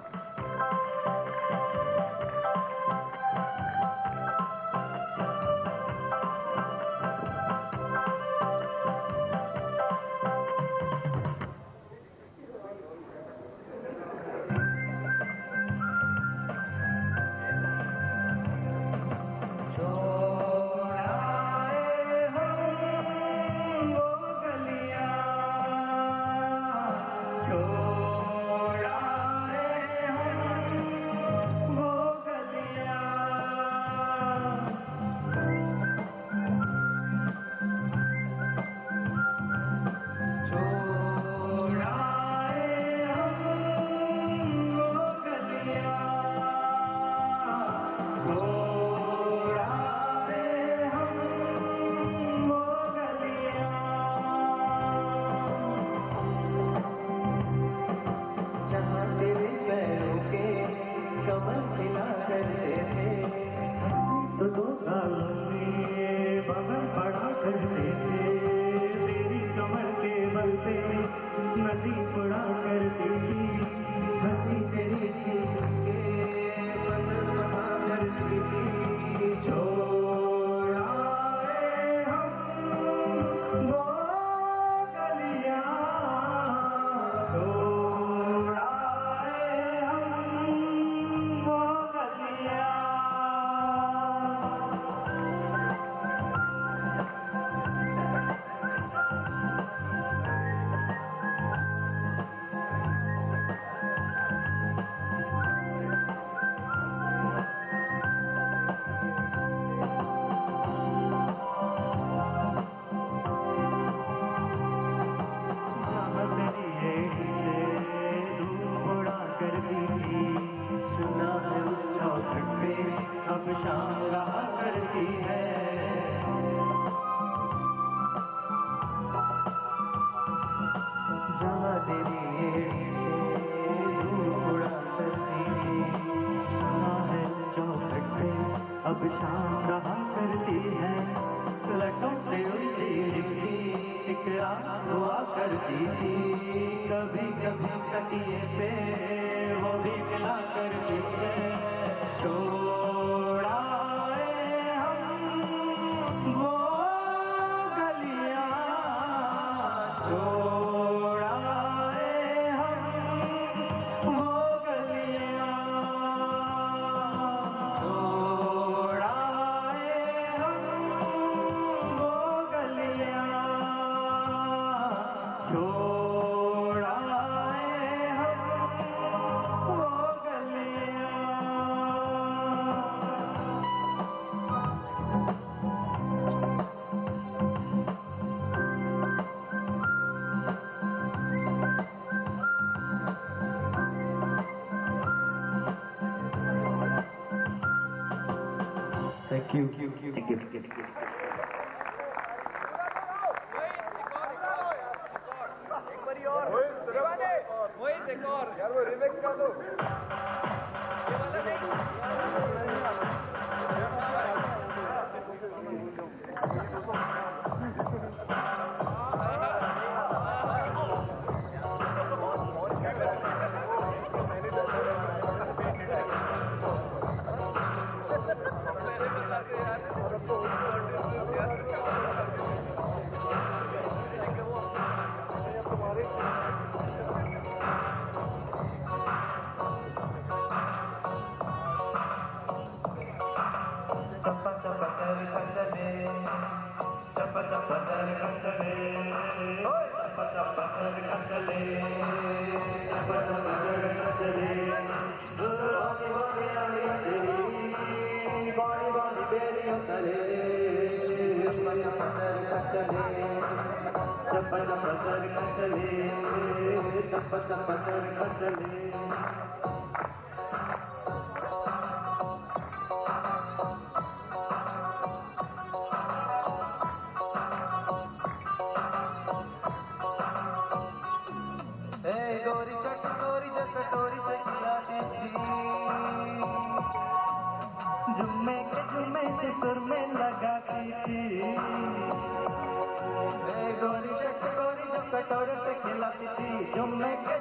Speaker 4: कटोरे से खिलाती थी, जुम्मे के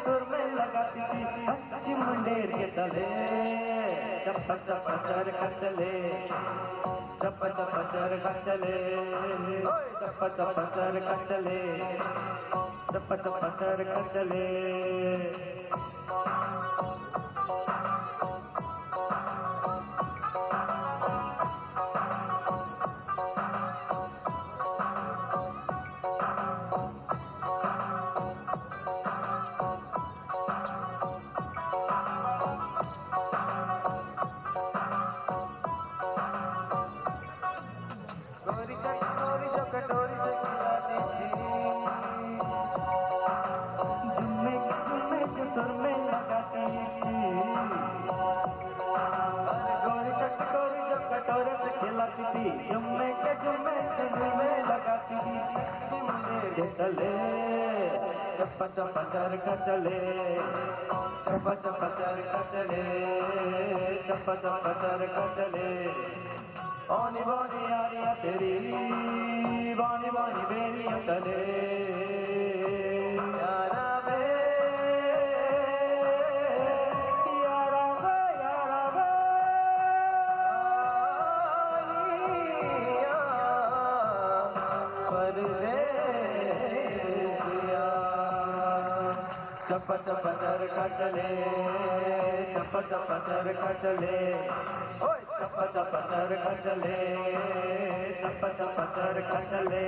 Speaker 4: सुर में लगाती थी, अच्छी मुंडेर के तले चप्पा चप्पा चरखा चले, चप्पा चप्पा चरखा चले, चप्पा चप्पा चरखा चले, चप्पा चप्पा चरखा चले। गोरी जो कटोरी से खिलाती थी, जुम्मे के सुर में लगाती थी। अरे गोरी जो कटोरे से खिलाती थी, जुम्मे के सुर में लगाती थी। मुंडे के तले चप्पा चप्पा चरखा चले, चप्पा चप्पा चरखा चले, चप्पा चप्पा चरखा चले। बानी बानी यारियां तेरी, बानी बानी बेरियां तले, यारा वे, यारा वे, यारा वे, परदेसिया। चप्पा चप्पा चरखा चले, चप्पा चप्पा चरखा चले, चप्पा चप्पा चरखा चले, चप्पा चप्पा चरखा चले।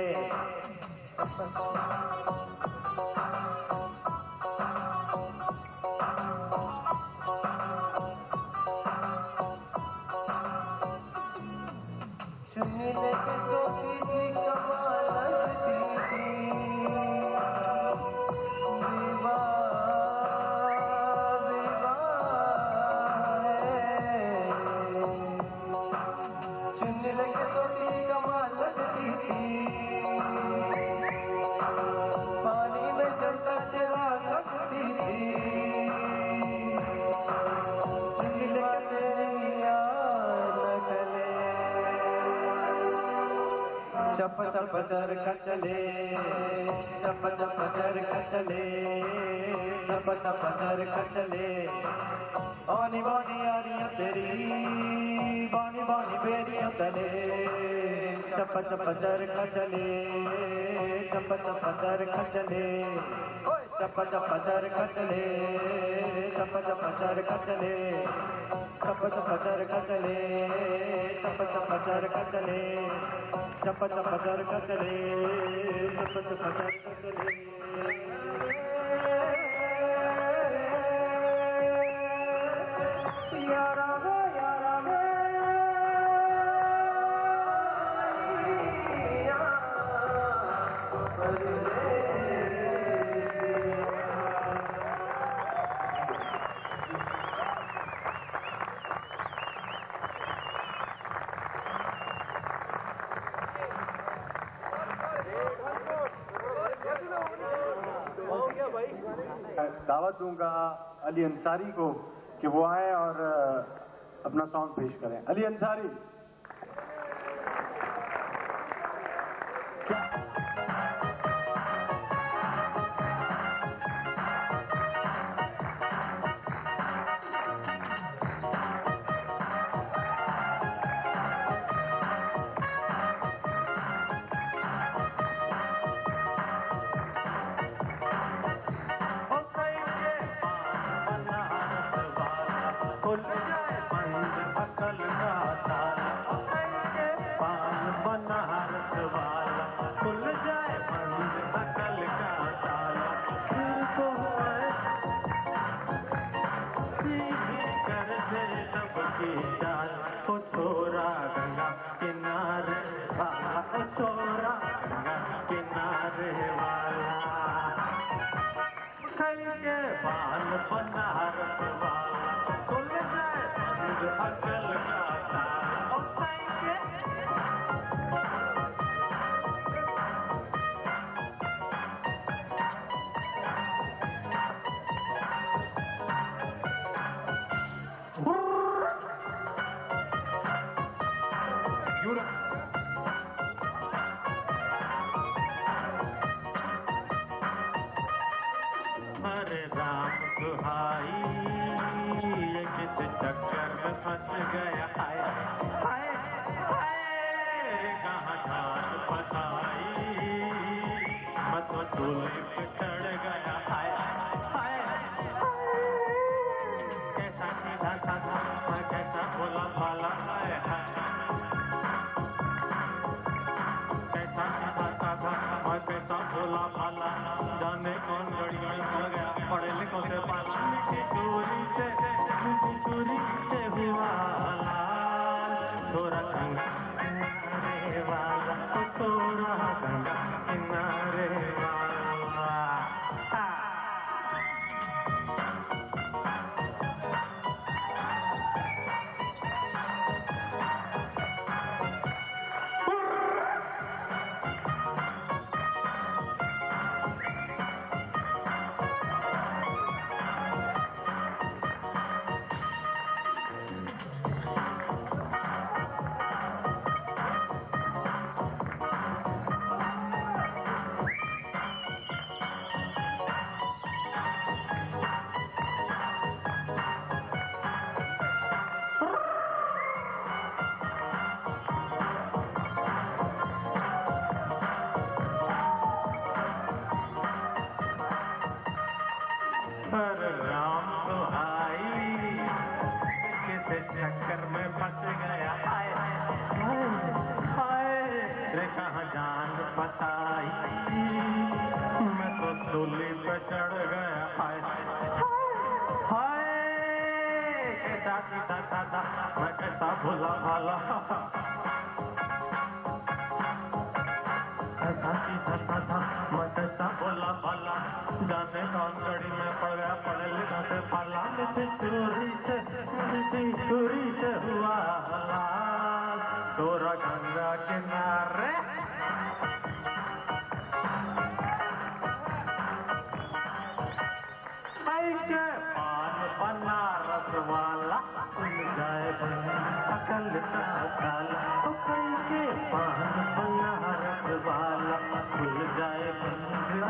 Speaker 4: चुन्नी लेके सोती थी, कमाल लगती थी, चुन्नी लेके सोती कमाल लगती थी, पानी में चलता चला लगती थी, चुन्नी लेके नकले। चप्पा चप्पा चरखा चले, चप्पा चप्पा चरखा चले, चप्पा चप्पा चरखा चले। बानी बानी यारियां तेरी, बानी बानी बेरियां तले, चप्पा चप्पा चरखा चले, चप्पा चप्पा चरखा चले, चप्पा चप्पा चरखा चले, चप्पा चप्पा चरखा चले, चप्पा चप्पा चरखा चले, चप्पा चप्पा चरखा चले, चप्पा चप्पा चरखा चले, चप्पा चप्पा चरखा चले। यारा वे, यारा वे,
Speaker 2: दावत दूंगा अली अंसारी को कि वो आए और अपना सॉन्ग पेश करें। अली अंसारी।
Speaker 4: अरे राम दुहाई ये किस चक्कर में फंस गया हाय हाय हाय कहाँ ठान फसाई मैं तो दूल्हे पे चढ़ गया हाय हाय कैसा सीधा साधा मैं कैसा बोला भाला हाय हाय कैसा सीधा साधा मैं कैसा बोला भाला जाने कौन गड़ियों हो गया पढ़े लिखों से पाला मीठी चोरी से हुआ लाल थोड़ा गंगा किनारे वाला थोड़ा गंगा किनारे वाला अरे राम दुहाई किस चक्कर में फंस गया हाय हाय हाय रे कहाँ जान फसाई मैं तो सूली पे चढ़ गया हाय हाय कैसा सीधा साधा मैं कैसा भोला भाला कैसा सीधा साधा मैं कैसा भोला भाला जाने कौन गड़ी में पड़ गया पढ़े लिखा से पाला मीठी चोरी से हुआ लाल तोरा गंगा किनारे ऐसे पान बनारस वाला खुल जाए अकल का ताला तो कैसे पान बनारस वाला खुल जाए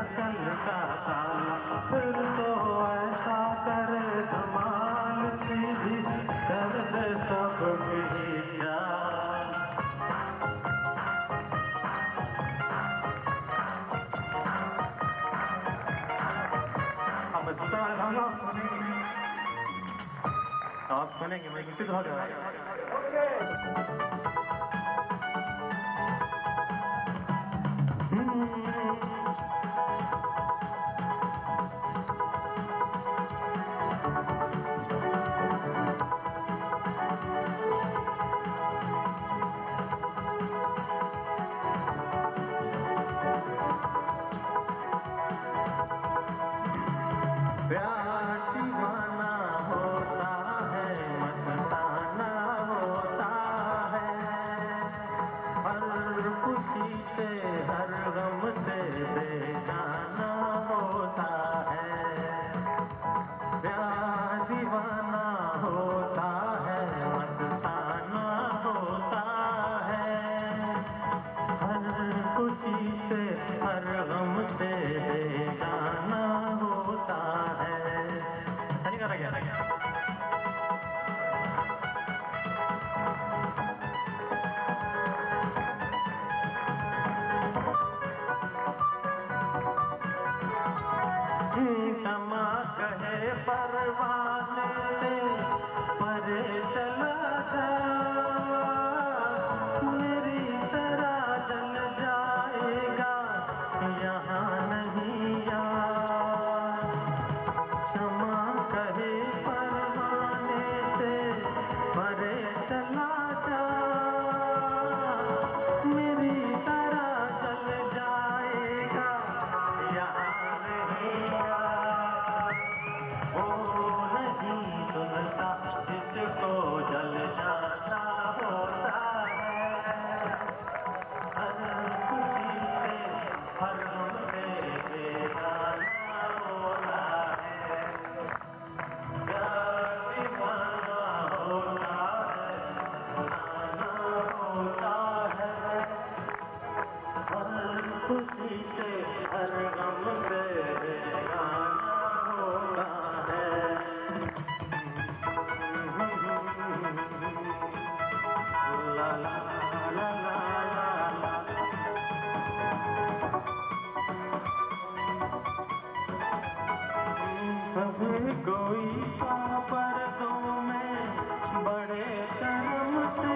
Speaker 4: अकल का ताला फिर तो ऐसा करे धमाल सीधी कर दे सब की जान अब दूसरा गाना आप सुनेंगे मैं किसी तरह प्यार दीवाना होता है मस्ताना होता है हर खुशी से हर गम से बेगाना होता है प्यार दीवाना होता है मस्ताना होता है हर खुशी से हर गम से बेगाना होता है सही करा गया क्षमा कहे परवाने से परे चला जा मेरी तरह जल जाएगा यहाँ नहीं यार क्षमा कहे परवाने से परे चला जा मेरी तरह जल जाएगा यहाँ नहीं यार वो नहीं सुनता जिसको जल जाता होता है हर खुशी से हर गम से बेगाना होता है प्यार दीवाना होता है होता है हर खुशी से हर गम से बेगाना होता कोई तो पर्दों में बड़े शर्म से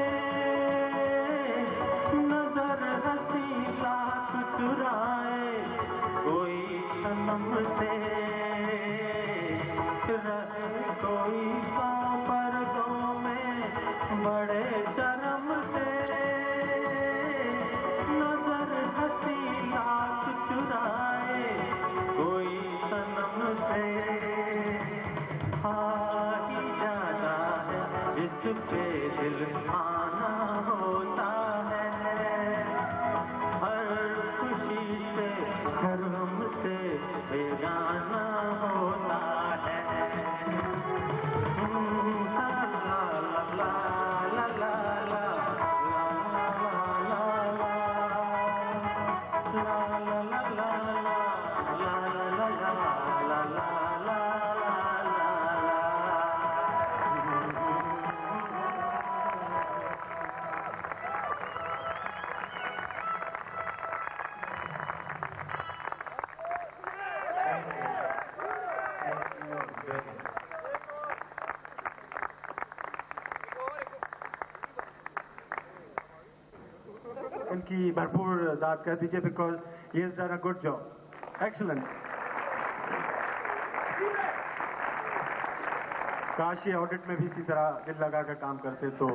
Speaker 4: नजर हंसी लाख चुराए कोई सनम से रहे कोई तो पर्दों में बड़े शर्म से नजर हंसी लाख चुराए कोई सनम से ही जाता है इसके दिल आना होता है हर खुशी से हर गम से बेगाना होता है ला ला ला ला ला ला
Speaker 2: उनकी भरपूर दाद कर दीजिए because he has done a good job excellent काश ये ऑडिट में भी इसी तरह दिल लगा कर काम करते तो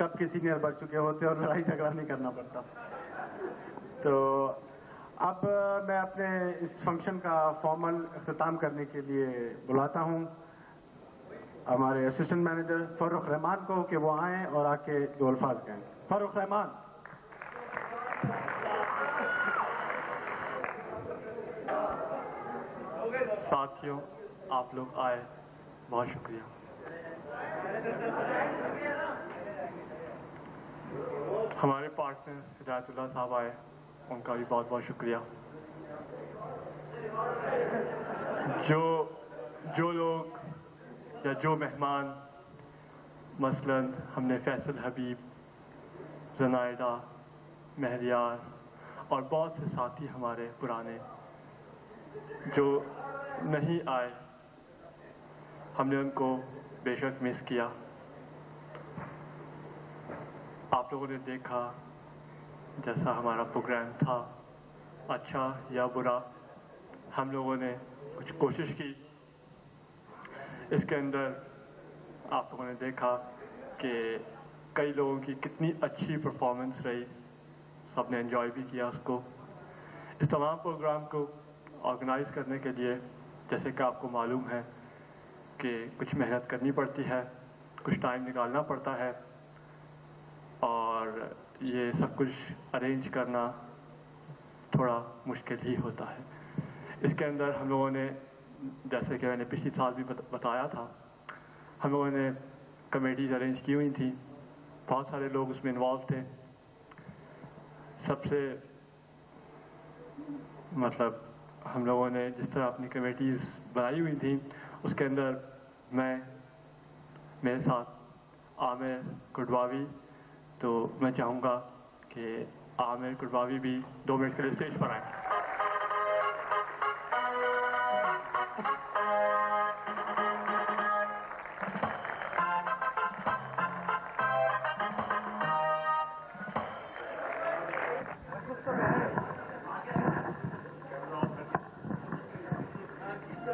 Speaker 2: कब के सीनियर बढ़ चुके होते और लड़ाई झगड़ा नहीं करना पड़ता। तो अब मैं अपने इस फंक्शन का फॉर्मल अख्ताम करने के लिए बुलाता हूं हमारे असिस्टेंट मैनेजर फर्रुख रहमान को कि वो आएं और आके दो अल्फाज कहें। फर्रुख रहमान।
Speaker 1: साथियों, आप लोग आए, बहुत शुक्रिया। हमारे पार्टनर हिदायतुल्लाह साहब आए, उनका भी बहुत बहुत शुक्रिया। जो लोग या जो मेहमान, मसलन हमने फैसल हबीब, जनाइदा, महरियार और बहुत से साथी हमारे पुराने जो नहीं आए, हमने उनको बेशक मिस किया। आप लोगों ने देखा जैसा हमारा प्रोग्राम था, अच्छा या बुरा, हम लोगों ने कुछ कोशिश की। इसके अंदर आप लोगों ने देखा कि कई लोगों की कितनी अच्छी परफॉर्मेंस रही, सबने एंजॉय भी किया उसको। इस तमाम प्रोग्राम को ऑर्गेनाइज करने के लिए, जैसे कि आपको मालूम है कि कुछ मेहनत करनी पड़ती है, कुछ टाइम निकालना पड़ता है और ये सब कुछ अरेंज करना थोड़ा मुश्किल ही होता है। इसके अंदर हम लोगों ने, जैसे कि मैंने पिछले साल भी बताया था, हम लोगों ने कमेटीज अरेंज की हुई थी, बहुत सारे लोग उसमें इन्वॉल्व थे। सबसे मतलब हम लोगों ने जिस तरह अपनी कमेटीज बनाई हुई थी, उसके अंदर मेरे साथ आमिर कुडवावी, तो मैं चाहूँगा कि आमिर कुडवावी भी 2 मिनट के लिए स्टेज पर आए।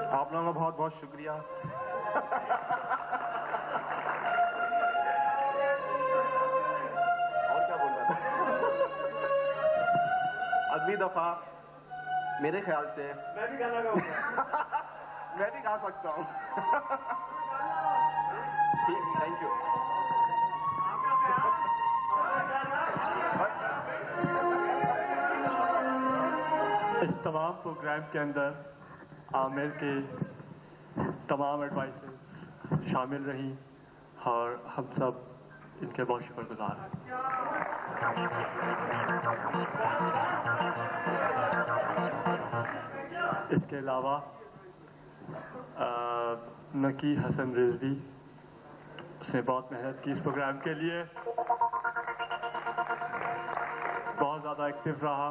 Speaker 7: आप लोगों का बहुत बहुत शुक्रिया। और क्या बोल रहा था? अगली दफा मेरे ख्याल से मैं भी गाना गाऊंगा। मैं भी गा सकता हूँ। ठीक, थैंक यू।
Speaker 1: इस तमाम प्रोग्राम के अंदर आमिर के तमाम एडवाइसेस शामिल रही और हम सब इनके बहुत शुक्रगुजार हैं। इसके अलावा नकी हसन रिजवी, उसने बहुत मेहनत की इस प्रोग्राम के लिए, बहुत ज़्यादा एक्टिव रहा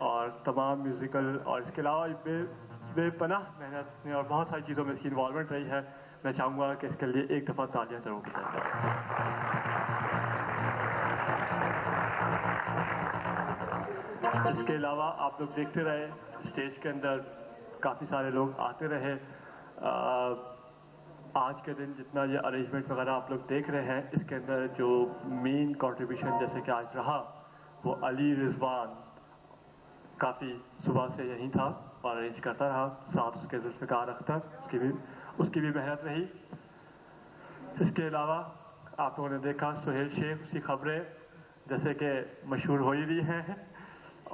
Speaker 1: और तमाम म्यूज़िकल और इसके अलावा
Speaker 8: बेपनाह मेहनत में और बहुत सारी चीज़ों में इसकी इन्वॉल्वमेंट रही है। मैं चाहूँगा कि इसके लिए एक दफ़ा तालियां जरूर की जाए। इसके अलावा आप लोग देखते रहे स्टेज के अंदर काफ़ी सारे लोग आते रहे। आज के दिन जितना ये अरेंजमेंट वगैरह आप लोग देख रहे हैं, इसके अंदर जो मेन कंट्रीब्यूशन जैसे कि आज रहा वो अली रिजवान काफ़ी सुबह से यहीं था और अरेंज करता रहा, साथ उसके जुल्फ़िकार अख्तर उसकी भी मेहनत रही। इसके अलावा आप लोगों ने देखा सुहेल शेख, उसकी खबरें जैसे कि मशहूर हो ही रही हैं,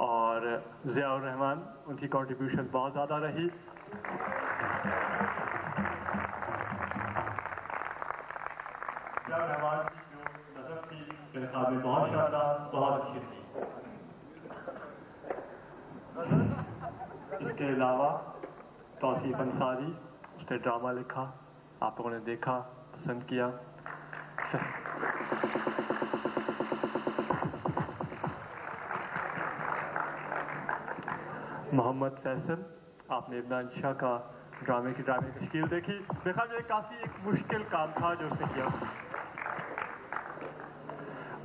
Speaker 8: और ज़ियाउर रहमान उनकी कंट्रीब्यूशन बहुत ज़्यादा रही। ज़ियाउर रहमान की जो नज़र थी मेरे ख्याल में बहुत शानदार, बहुत अच्छी थी। इसके अलावा तौसीफ अंसारी, उसने ड्रामा लिखा, आप लोगों ने देखा, पसंद किया। मोहम्मद फैसल, आपने इमरान शाह का ड्रामे की तश्कील देखी, देखा जो काफ़ी एक मुश्किल काम था जो उसने किया।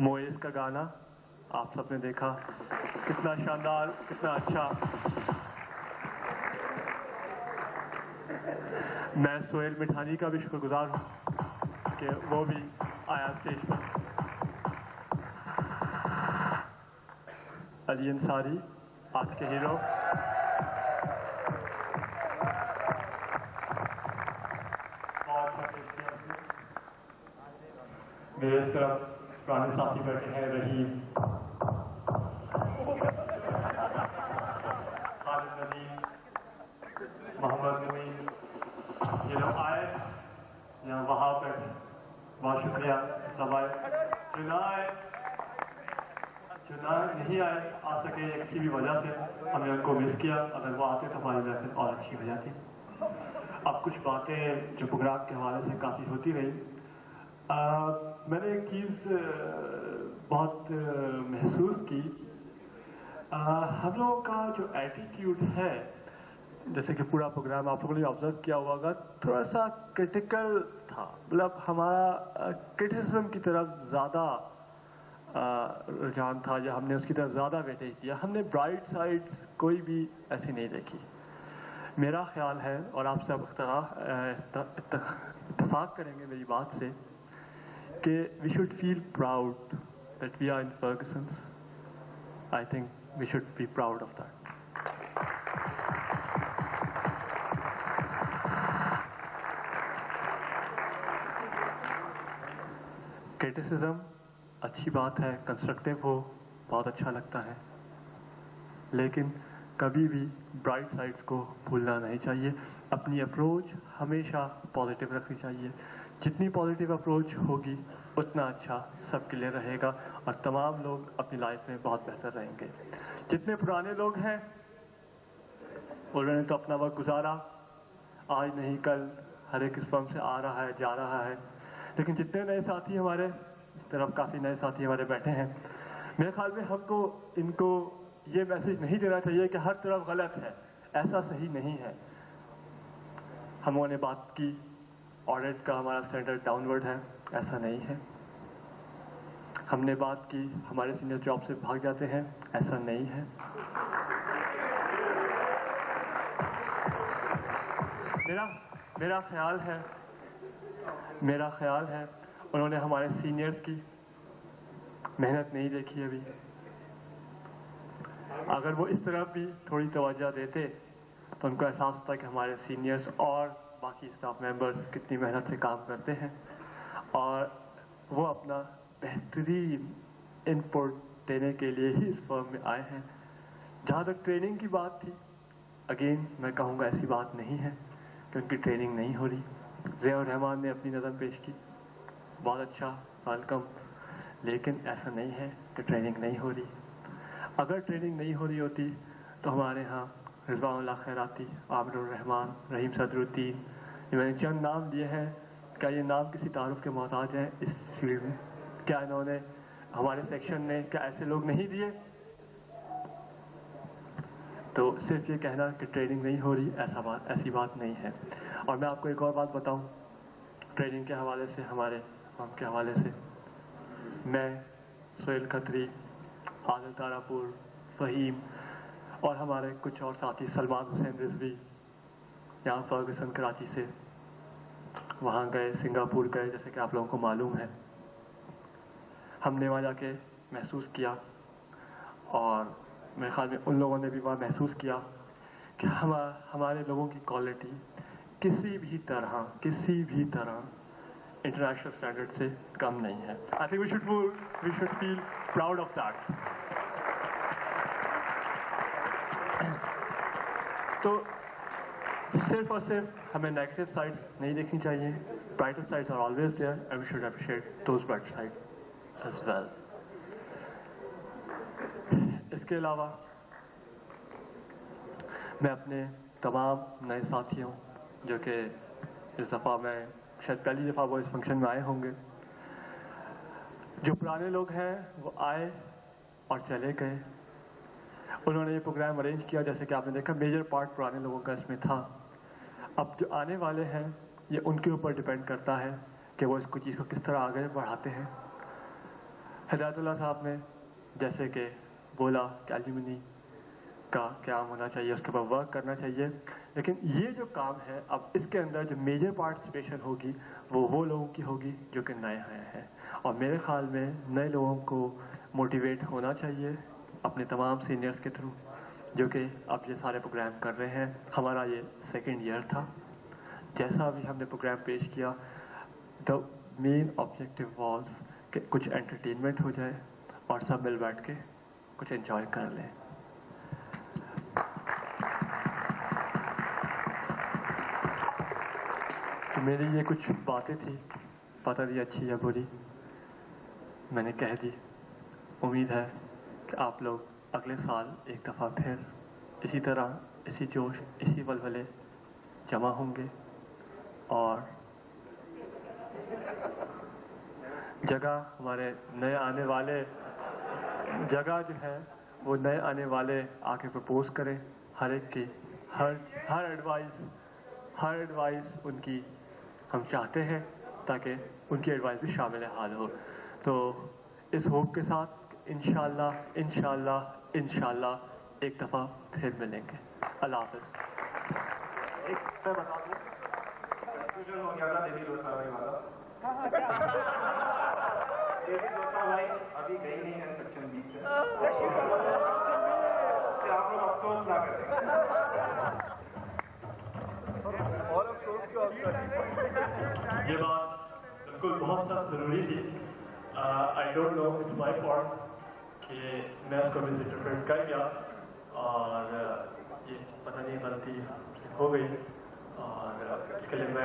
Speaker 8: मोइस का गाना आप सबने देखा, कितना शानदार, कितना अच्छा। मैं सोहेल मिठानी का भी शुक्रगुजार हूँ कि वो भी आया स्टेज पर। अली अंसारी, आज के हीरो, मेरे इस तरफ पुराने साथी बैठे हैं, रहीम, खालिद नदीम, मोहम्मद नवीन, ये लोग आए यहाँ वहाँ बैठे, बहुत शुक्रिया सब आए। चुनाव नहीं आए आ सके किसी भी वजह से, हमने उनको मिस किया, अगर वो आते तो हमारी महफिल और अच्छी हो जाती। अब कुछ बातें जो प्रोग्राम के हवाले से काफ़ी होती रही। मैंने एक चीज़ बहुत महसूस की, हम लोगों का जो एटीट्यूड है, जैसे कि पूरा प्रोग्राम आप लोगों ने ऑब्जर्व किया होगा, थोड़ा सा क्रिटिकल था, मतलब हमारा क्रिटिसिज्म की तरफ ज़्यादा रुझान था, या हमने उसकी तरफ ज़्यादा वेटेज दिया। हमने ब्राइट साइड्स कोई भी ऐसी नहीं देखी। मेरा ख्याल है, और आप सब इत्तफाक करेंगे मेरी बात से, कि we should feel proud that we are in Fergusson's. I think we should be proud of that. Criticism अच्छी बात है, कंस्ट्रक्टिव हो, बहुत अच्छा लगता है, लेकिन कभी भी ब्राइट साइड्स को भूलना नहीं चाहिए। अपनी अप्रोच हमेशा पॉजिटिव रखनी चाहिए। जितनी पॉजिटिव अप्रोच होगी उतना अच्छा सबके लिए रहेगा, और तमाम लोग अपनी लाइफ में बहुत बेहतर रहेंगे। जितने पुराने लोग हैं उन्होंने तो अपना वक्त गुजारा, आज नहीं कल हर एक इस फर्म से आ रहा है, जा रहा है, लेकिन जितने नए साथी हमारे इस तरफ काफ़ी नए साथी हमारे बैठे हैं, मेरे ख्याल में हमको इनको ये मैसेज नहीं देना चाहिए कि हर तरफ गलत है, ऐसा सही नहीं है। हम लोगों ने बात की ऑडिट का हमारा स्टैंडर्ड डाउनवर्ड है, ऐसा नहीं है। हमने बात की हमारे सीनियर जॉब से भाग जाते हैं, ऐसा नहीं है। मेरा ख्याल है उन्होंने हमारे सीनियर्स की मेहनत नहीं देखी अभी। अगर वो इस तरफ भी थोड़ी तवज्जो देते तो उनको एहसास होता कि हमारे सीनियर्स और बाकी स्टाफ मेंबर्स कितनी मेहनत से काम करते हैं, और वो अपना बेहतरीन इनपुट देने के लिए ही इस फर्म में आए हैं। जहाँ तक ट्रेनिंग की बात थी, अगेन मैं कहूँगा ऐसी बात नहीं है कि उनकी ट्रेनिंग नहीं हो रही। ज़ियाउर रहमान ने अपनी नज़र पेश की, बहुत अच्छा, वेलकम, लेकिन ऐसा नहीं है कि ट्रेनिंग नहीं हो रही। अगर ट्रेनिंग नहीं हो रही होती तो हमारे यहाँ रिजवानुल्लाह खैराती, आमिरुर रहमान, रहीम सदरुद्दीन, ये मैंने चंद नाम लिए हैं, क्या ये नाम किसी तारुफ के मोहताज हैं इस फील्ड में? क्या इन्होंने हमारे सेक्शन ने क्या ऐसे लोग नहीं दिए? तो सिर्फ ये कहना कि ट्रेनिंग नहीं हो रही ऐसी बात नहीं है। और मैं आपको एक और बात बताऊं, ट्रेनिंग के हवाले से, हमारे हम के हवाले से, मैं सोहेल खत्री, आदिल तारापुर, फ़हीम और हमारे कुछ और साथी, सलमान हुसैन रिजवी, यहाँ फर्गसन कराची से वहाँ गए, सिंगापुर गए, जैसे कि आप लोगों को मालूम है। हमने वहाँ जाके महसूस किया और मेरे ख्याल में उन लोगों ने भी वहाँ महसूस किया कि हमारे लोगों की क्वालिटी किसी भी तरह इंटरनेशनल स्टैंडर्ड से कम नहीं है। I think we should feel proud of that. तो सिर्फ और सिर्फ हमें नेगेटिव साइड्स नहीं देखनी चाहिए, brighter sides are always there and we should appreciate those bright side as well. इसके अलावा मैं अपने तमाम नए साथियों, जो कि इस दफ़ा मैं शायद पहली दफ़ा वो इस फंक्शन में आए होंगे, जो पुराने लोग हैं वो आए और चले गए। उन्होंने ये प्रोग्राम अरेंज किया, जैसे कि आपने देखा मेजर पार्ट पुराने लोगों का इसमें था। अब जो आने वाले हैं ये उनके ऊपर डिपेंड करता है कि वो इसको चीज़ को किस तरह आगे बढ़ाते हैं। हिदायतुल्लाह साहब ने जैसे कि बोला कि एल्यूमिनी का क्या होना चाहिए, उसके ऊपर वर्क करना चाहिए, लेकिन ये जो काम है अब इसके अंदर जो मेजर पार्टिसिपेशन होगी वो लोगों की होगी जो कि नए आए हैं। और मेरे ख्याल में नए लोगों को मोटिवेट होना चाहिए अपने तमाम सीनियर्स के थ्रू, जो कि अब ये सारे प्रोग्राम कर रहे हैं। हमारा ये 2nd ईयर था। जैसा भी हमने प्रोग्राम पेश किया, द मेन ऑब्जेक्टिव वॉज कि कुछ एंटरटेनमेंट हो जाए और सब मिल बैठ के कुछ एंजॉय कर लें। तो मेरी ये कुछ बातें थी, पता नहीं अच्छी या बुरी, मैंने कह दी। उम्मीद है कि आप लोग अगले साल एक दफ़ा फिर इसी तरह, इसी जोश, इसी वलवले जमा होंगे और जगह हमारे नए आने वाले जगह जो है वो नए आने वाले आके प्रपोज करें। हर एक की हर एडवाइस उनकी हम चाहते हैं ताकि उनकी एडवाइस भी शामिल हाल हो। तो इस होप के साथ इंशाल्लाह एक दफ़ा फिर मिलेंगे। अल्लाह हाफ़िज़।
Speaker 7: एक मैं बता दूं, कंफ्यूजन हो गया था देवी लोचना भाई वाला। देवी लोचना भाई अभी गई नहीं है सेक्शन 20 से। आप लोग अफसोस ना करें। और अफसोस क्यों?
Speaker 8: ये बात बिल्कुल बहुत ज़्यादा ज़रूरी थी। I don't know, it's my fault कि मैं उसको मिसइंटरप्रेट कर गया और ये पता नहीं गलती हो गई और इसके लिए मैं